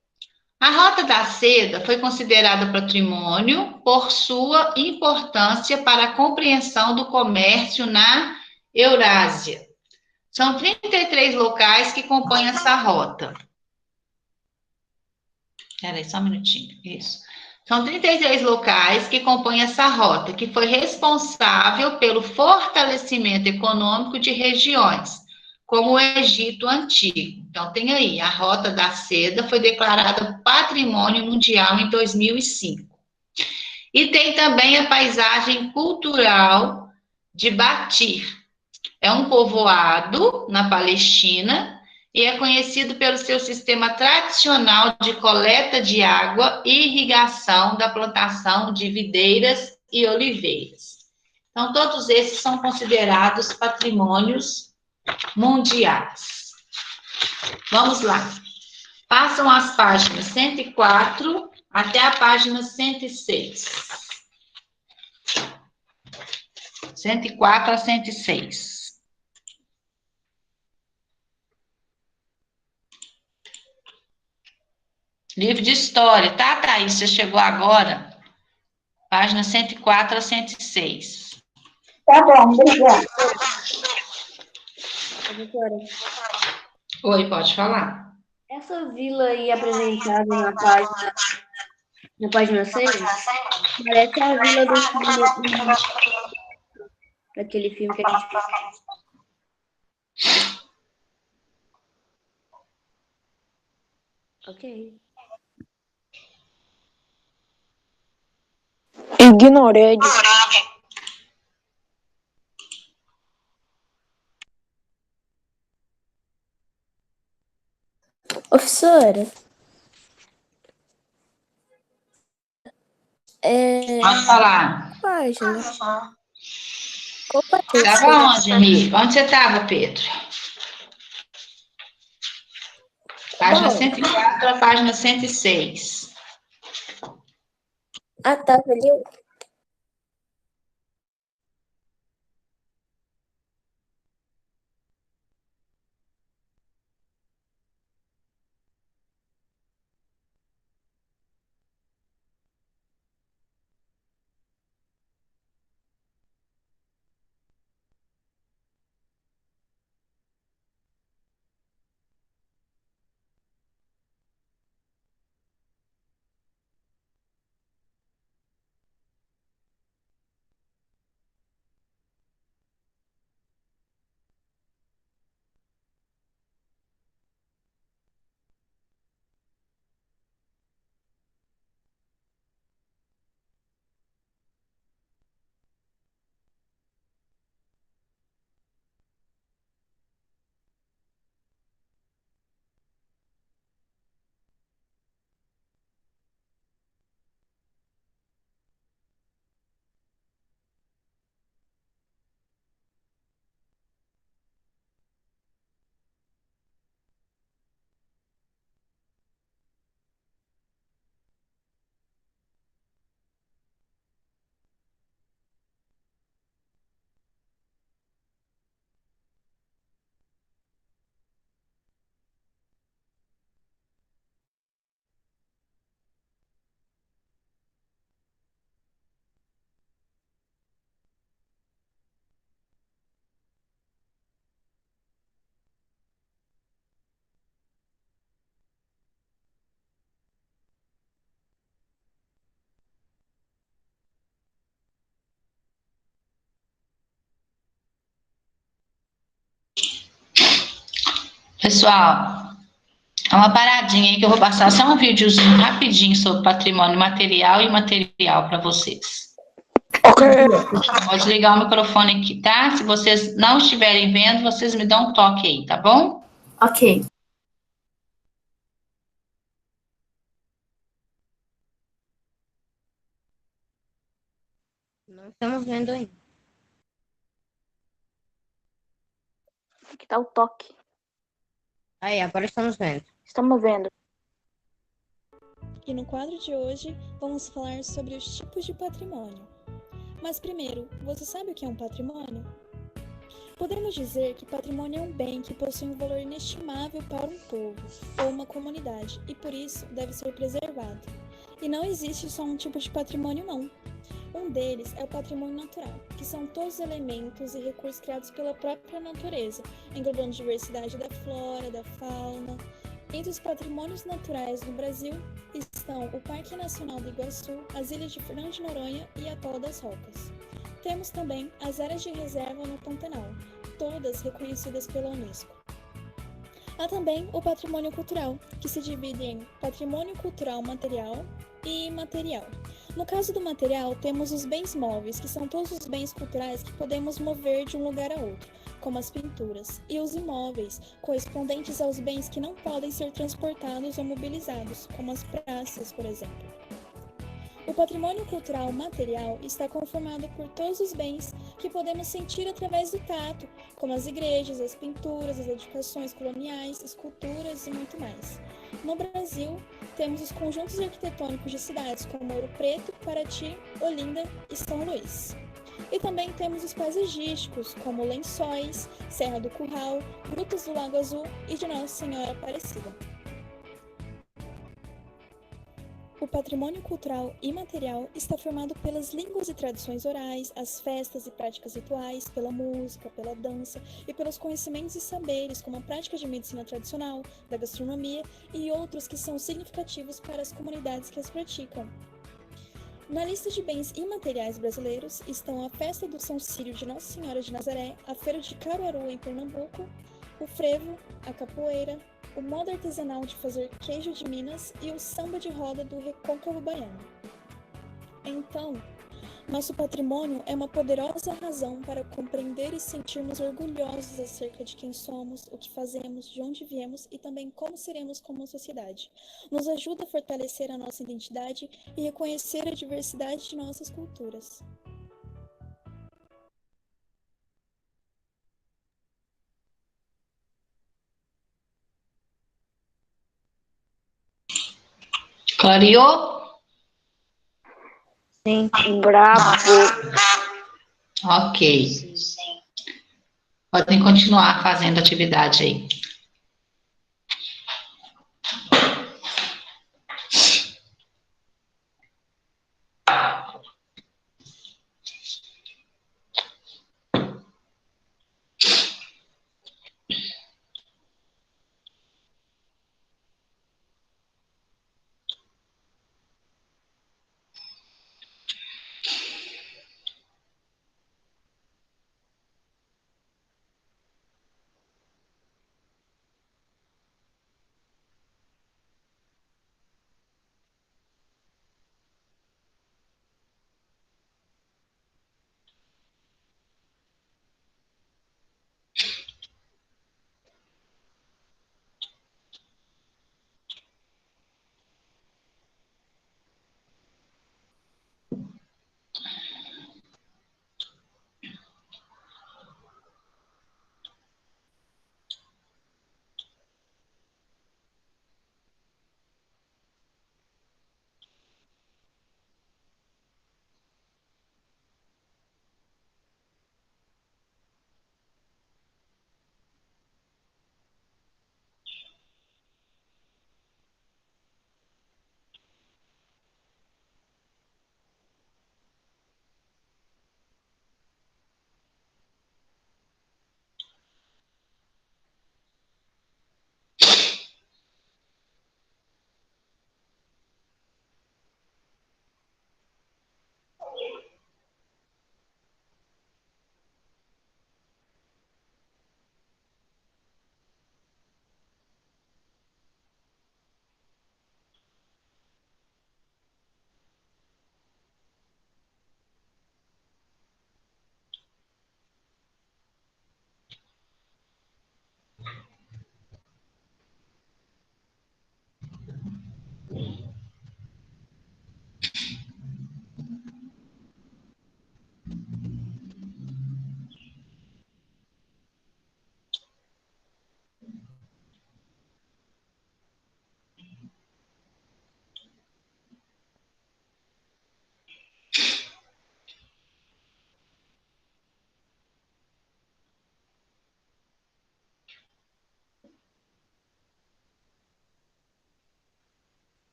A Rota da Seda foi considerada patrimônio por sua importância para a compreensão do comércio na Eurásia. São 33 locais que compõem essa rota. Espera aí, só um minutinho. Isso. São 33 locais que compõem essa rota, que foi responsável pelo fortalecimento econômico de regiões, como o Egito Antigo. Então, tem aí, a Rota da Seda foi declarada Patrimônio Mundial em 2005. E tem também a paisagem cultural de Batir. É um povoado na Palestina e é conhecido pelo seu sistema tradicional de coleta de água e irrigação da plantação de videiras e oliveiras. Então, todos esses são considerados patrimônios mundiais. Vamos lá. Passam as páginas 104 até a página 106. 104 a 106. Livro de história, tá, Thaís? Você chegou agora? Página 104 a 106. Tá bom, obrigada. Oi, pode falar. Essa vila aí apresentada na página 6 parece a vila do filme, daquele filme que a gente fez. Ok. Ignorei. Professora, Pode falar. página. Qual página? Estava onde, amigo? Onde você estava, Pedro? Página 104 a página 106. Ah, tava ali. Pessoal, é uma paradinha aí que eu vou passar só um videozinho rapidinho sobre patrimônio material e imaterial para vocês. Vou desligar o microfone aqui, tá? Se vocês não estiverem vendo, vocês me dão um toque aí, tá bom? Ok. Não estamos vendo ainda. Aqui tá o toque. Aí, agora estamos vendo. Estamos vendo. E no quadro de hoje, vamos falar sobre os tipos de patrimônio. Mas primeiro, você sabe o que é um patrimônio? Podemos dizer que patrimônio é um bem que possui um valor inestimável para um povo ou uma comunidade e por isso deve ser preservado. E não existe só um tipo de patrimônio não. Um deles é o patrimônio natural, que são todos os elementos e recursos criados pela própria natureza, englobando diversidade da flora, da fauna. Entre os patrimônios naturais no Brasil estão o Parque Nacional do Iguaçu, as ilhas de Fernando de Noronha e Atol das Rocas. Temos também as áreas de reserva no Pantanal, todas reconhecidas pela Unesco. Há também o patrimônio cultural, que se divide em patrimônio cultural material e imaterial. No caso do material, temos os bens móveis, que são todos os bens culturais que podemos mover de um lugar a outro, como as pinturas, e os imóveis, correspondentes aos bens que não podem ser transportados ou mobilizados, como as praças, por exemplo. O patrimônio cultural material está conformado por todos os bens que podemos sentir através do tato, como as igrejas, as pinturas, as edificações coloniais, esculturas e muito mais. No Brasil, temos os conjuntos arquitetônicos de cidades como Ouro Preto, Paraty, Olinda e São Luís. E também temos os paisagísticos, como Lençóis, Serra do Curral, Grutas do Lago Azul e de Nossa Senhora Aparecida. O patrimônio cultural imaterial está formado pelas línguas e tradições orais, as festas e práticas rituais, pela música, pela dança e pelos conhecimentos e saberes, como a prática de medicina tradicional, da gastronomia e outros que são significativos para as comunidades que as praticam. Na lista de bens imateriais brasileiros estão a Festa do São Círio de Nossa Senhora de Nazaré, a Feira de Caruaru em Pernambuco, o frevo, a capoeira, o modo artesanal de fazer queijo de Minas e o samba de roda do recôncavo baiano. Então, nosso patrimônio é uma poderosa razão para compreender e sentirmos orgulhosos acerca de quem somos, o que fazemos, de onde viemos e também como seremos como sociedade. Nos ajuda a fortalecer a nossa identidade e reconhecer a diversidade de nossas culturas. Clareou? Sim. Bravo. Ok. Podem continuar fazendo atividade aí.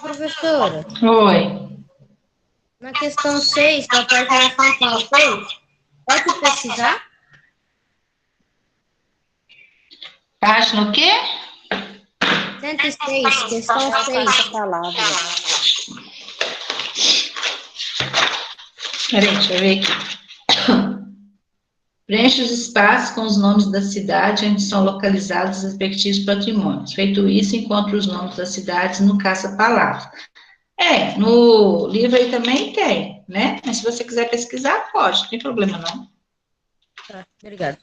Professora, Oi. na questão 6 da página 106, pode precisar? Página o quê? 106, questão 6. Essa palavra. Peraí, deixa eu ver aqui. Preencha os espaços com os nomes da cidade onde são localizados os respectivos patrimônios. Feito isso, encontre os nomes das cidades no caça-palavra. No livro aí também tem, né? Mas se você quiser pesquisar, pode, não tem problema não. Tá, obrigado.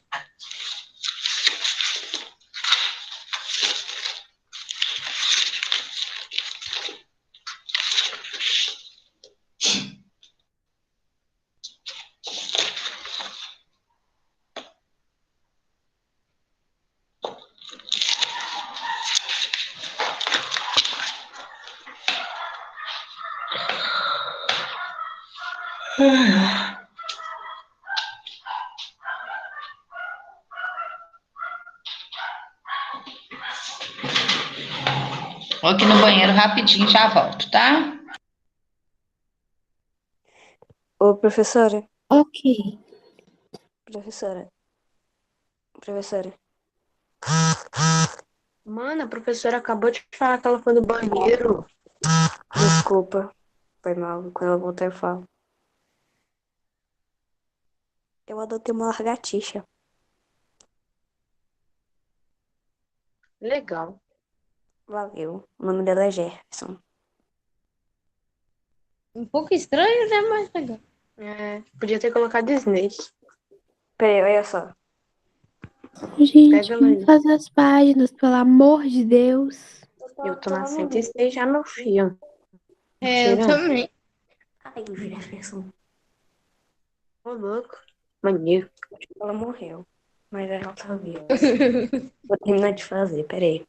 Vou aqui no banheiro rapidinho, já volto, tá? Ô, professora, Ok. professora, professora. Mano, a professora acabou de falar que ela foi no banheiro. Desculpa, foi mal. Quando eu voltar eu falo. Eu adotei uma lagartixa. Legal. Valeu. O nome dela é Jefferson. Um pouco estranho, né? Mas legal. Podia ter colocado Snake. Peraí, olha só. Gente, Pega ela vamos aí. fazer as páginas, pelo amor de Deus. Eu tô na 106 já, meu filho. Eu Mentira. também. Ai, Jefferson. Ô, louco. Maneiro. Ela morreu. Mas ela tá viva. Vou terminar de fazer, peraí.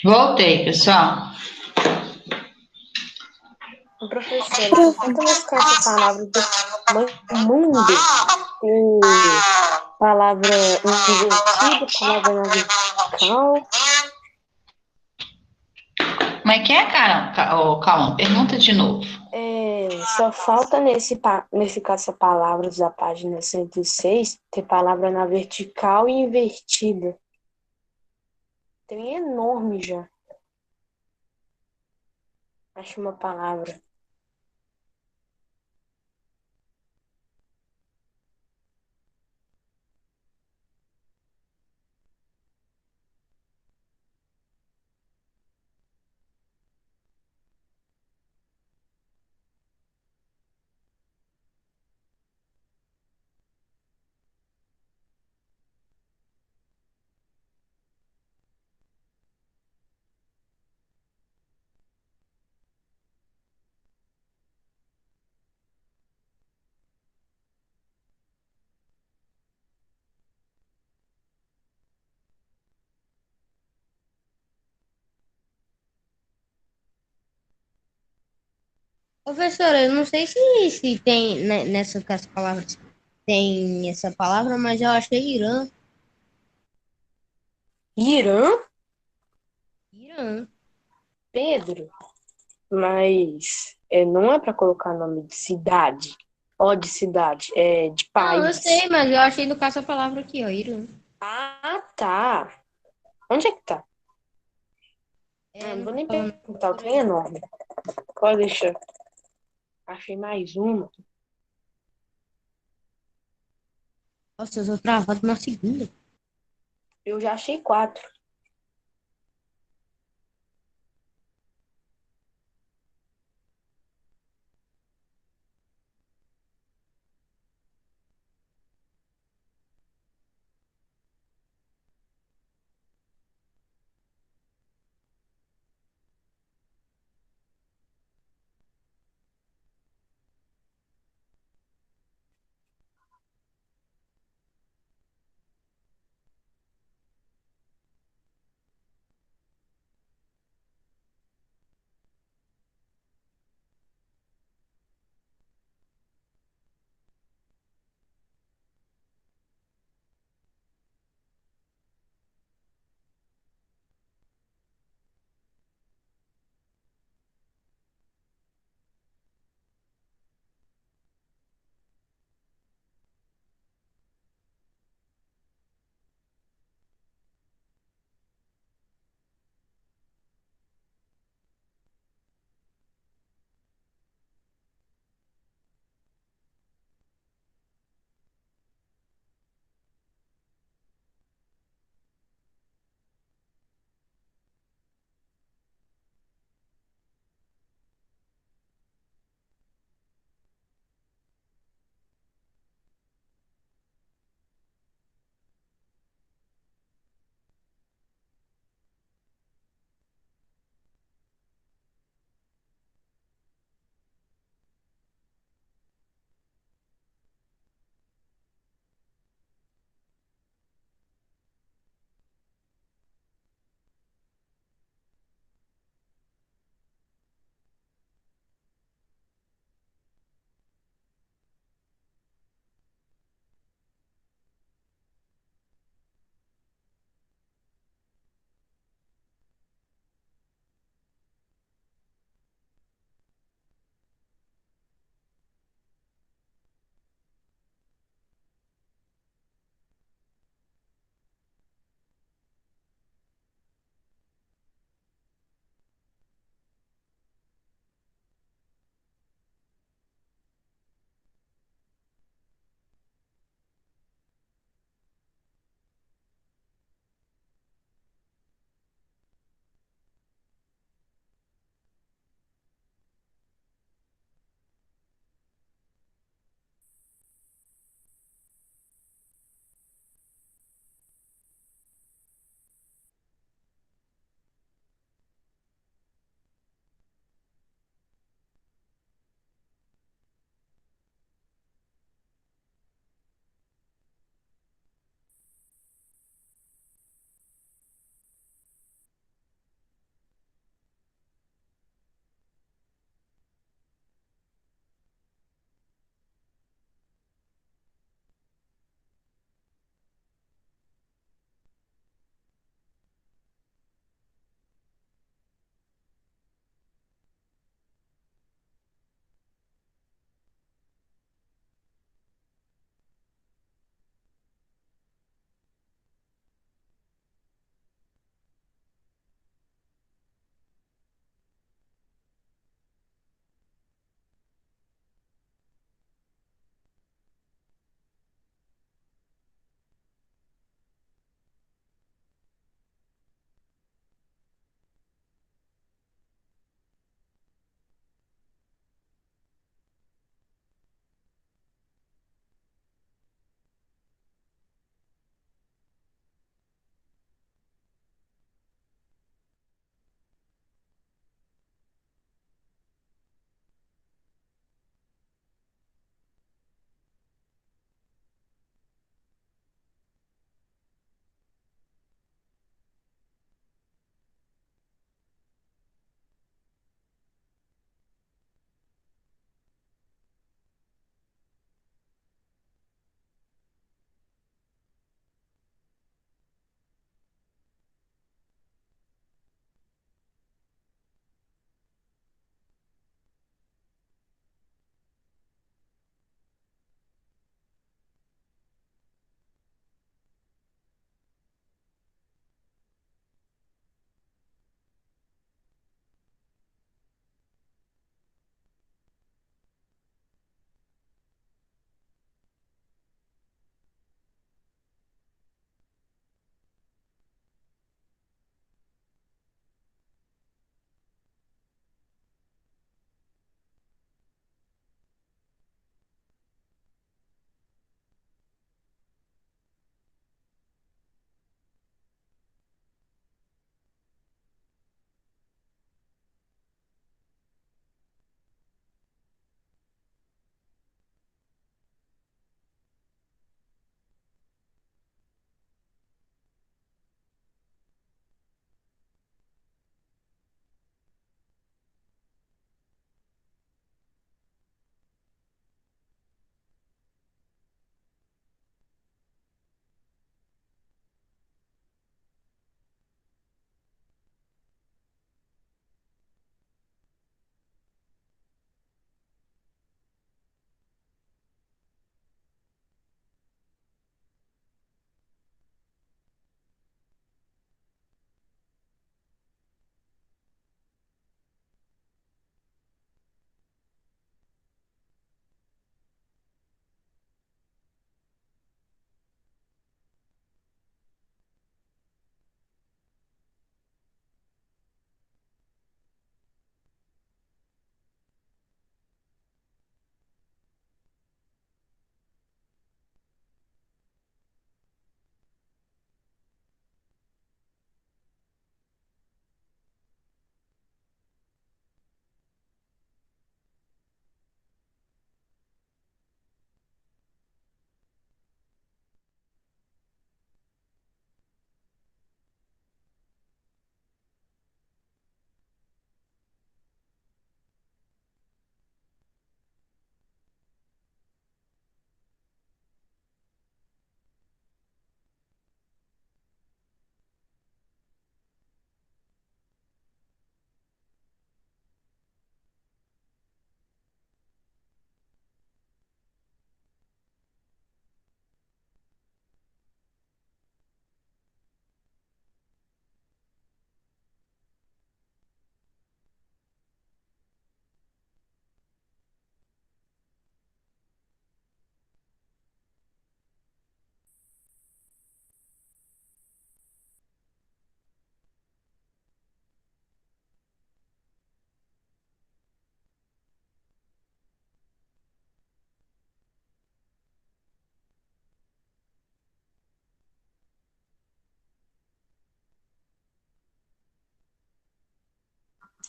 Voltei, pessoal. Professora, por que nesse caça-palavra do mundo tem palavra invertida, palavra na vertical? Como é que é, cara? Calma, pergunta de novo. Só falta nesse caça-palavras da página 106 ter palavra na vertical e invertida. Tem enorme já. Acho uma palavra. Professora, eu não sei se tem nessas palavras tem essa palavra, mas eu achei Irã. Irã? Irã. Pedro? Mas não é para colocar nome de cidade. Ó, de cidade. É de Não, eu país. sei, mas eu achei no caça-palavra aqui, ó, Irã. Ah, tá. Onde é que tá? Não vou nem falando. perguntar, o trem é enorme. Pode deixar. Achei mais uma. Nossa, eu tô travado na segunda. Eu já achei 4.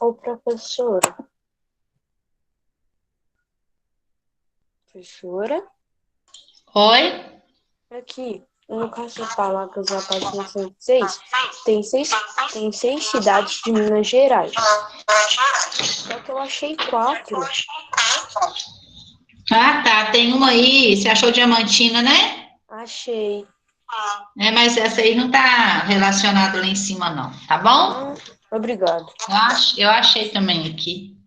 Ô, professora. Professora? Oi? Aqui, no caso de Palavras da página 106, tem seis cidades de Minas Gerais. Só que eu achei 4. Ah, tá. Tem uma aí. Você achou Diamantina, né? Achei. Mas essa aí não tá relacionada lá em cima, não. Tá bom? Obrigado. Eu achei também aqui.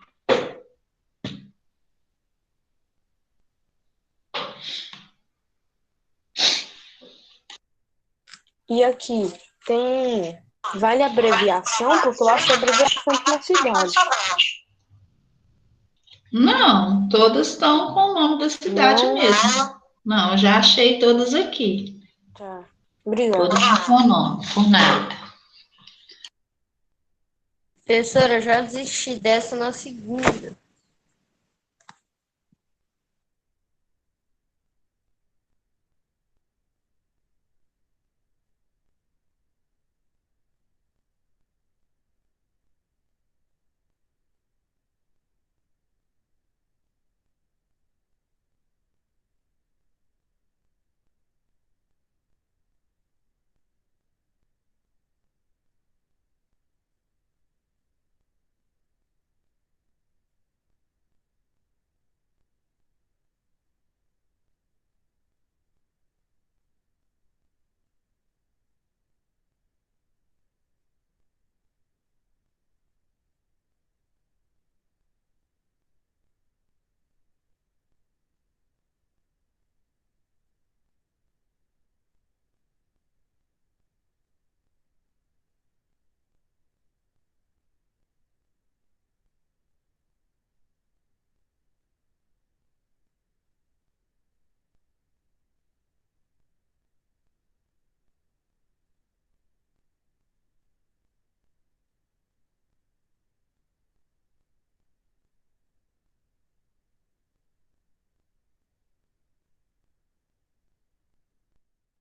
E aqui, vale abreviação? Porque eu acho abreviação de uma cidade. Não, todas estão com o nome da cidade mesmo. Não, eu já achei todas aqui. Tá. Obrigado. Todas com o nome, por nada. Professora, eu já desisti dessa na segunda.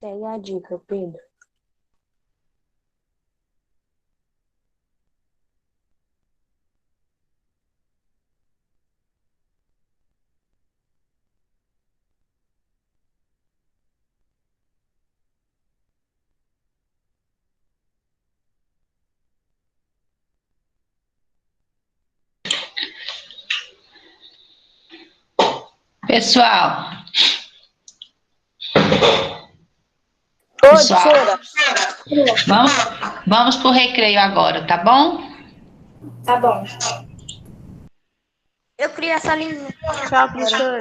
Pega a dica, Pedro. Pessoal, Professora. vamos pro recreio agora, tá bom? Tá bom. Eu criei essa linha. Tchau, professora.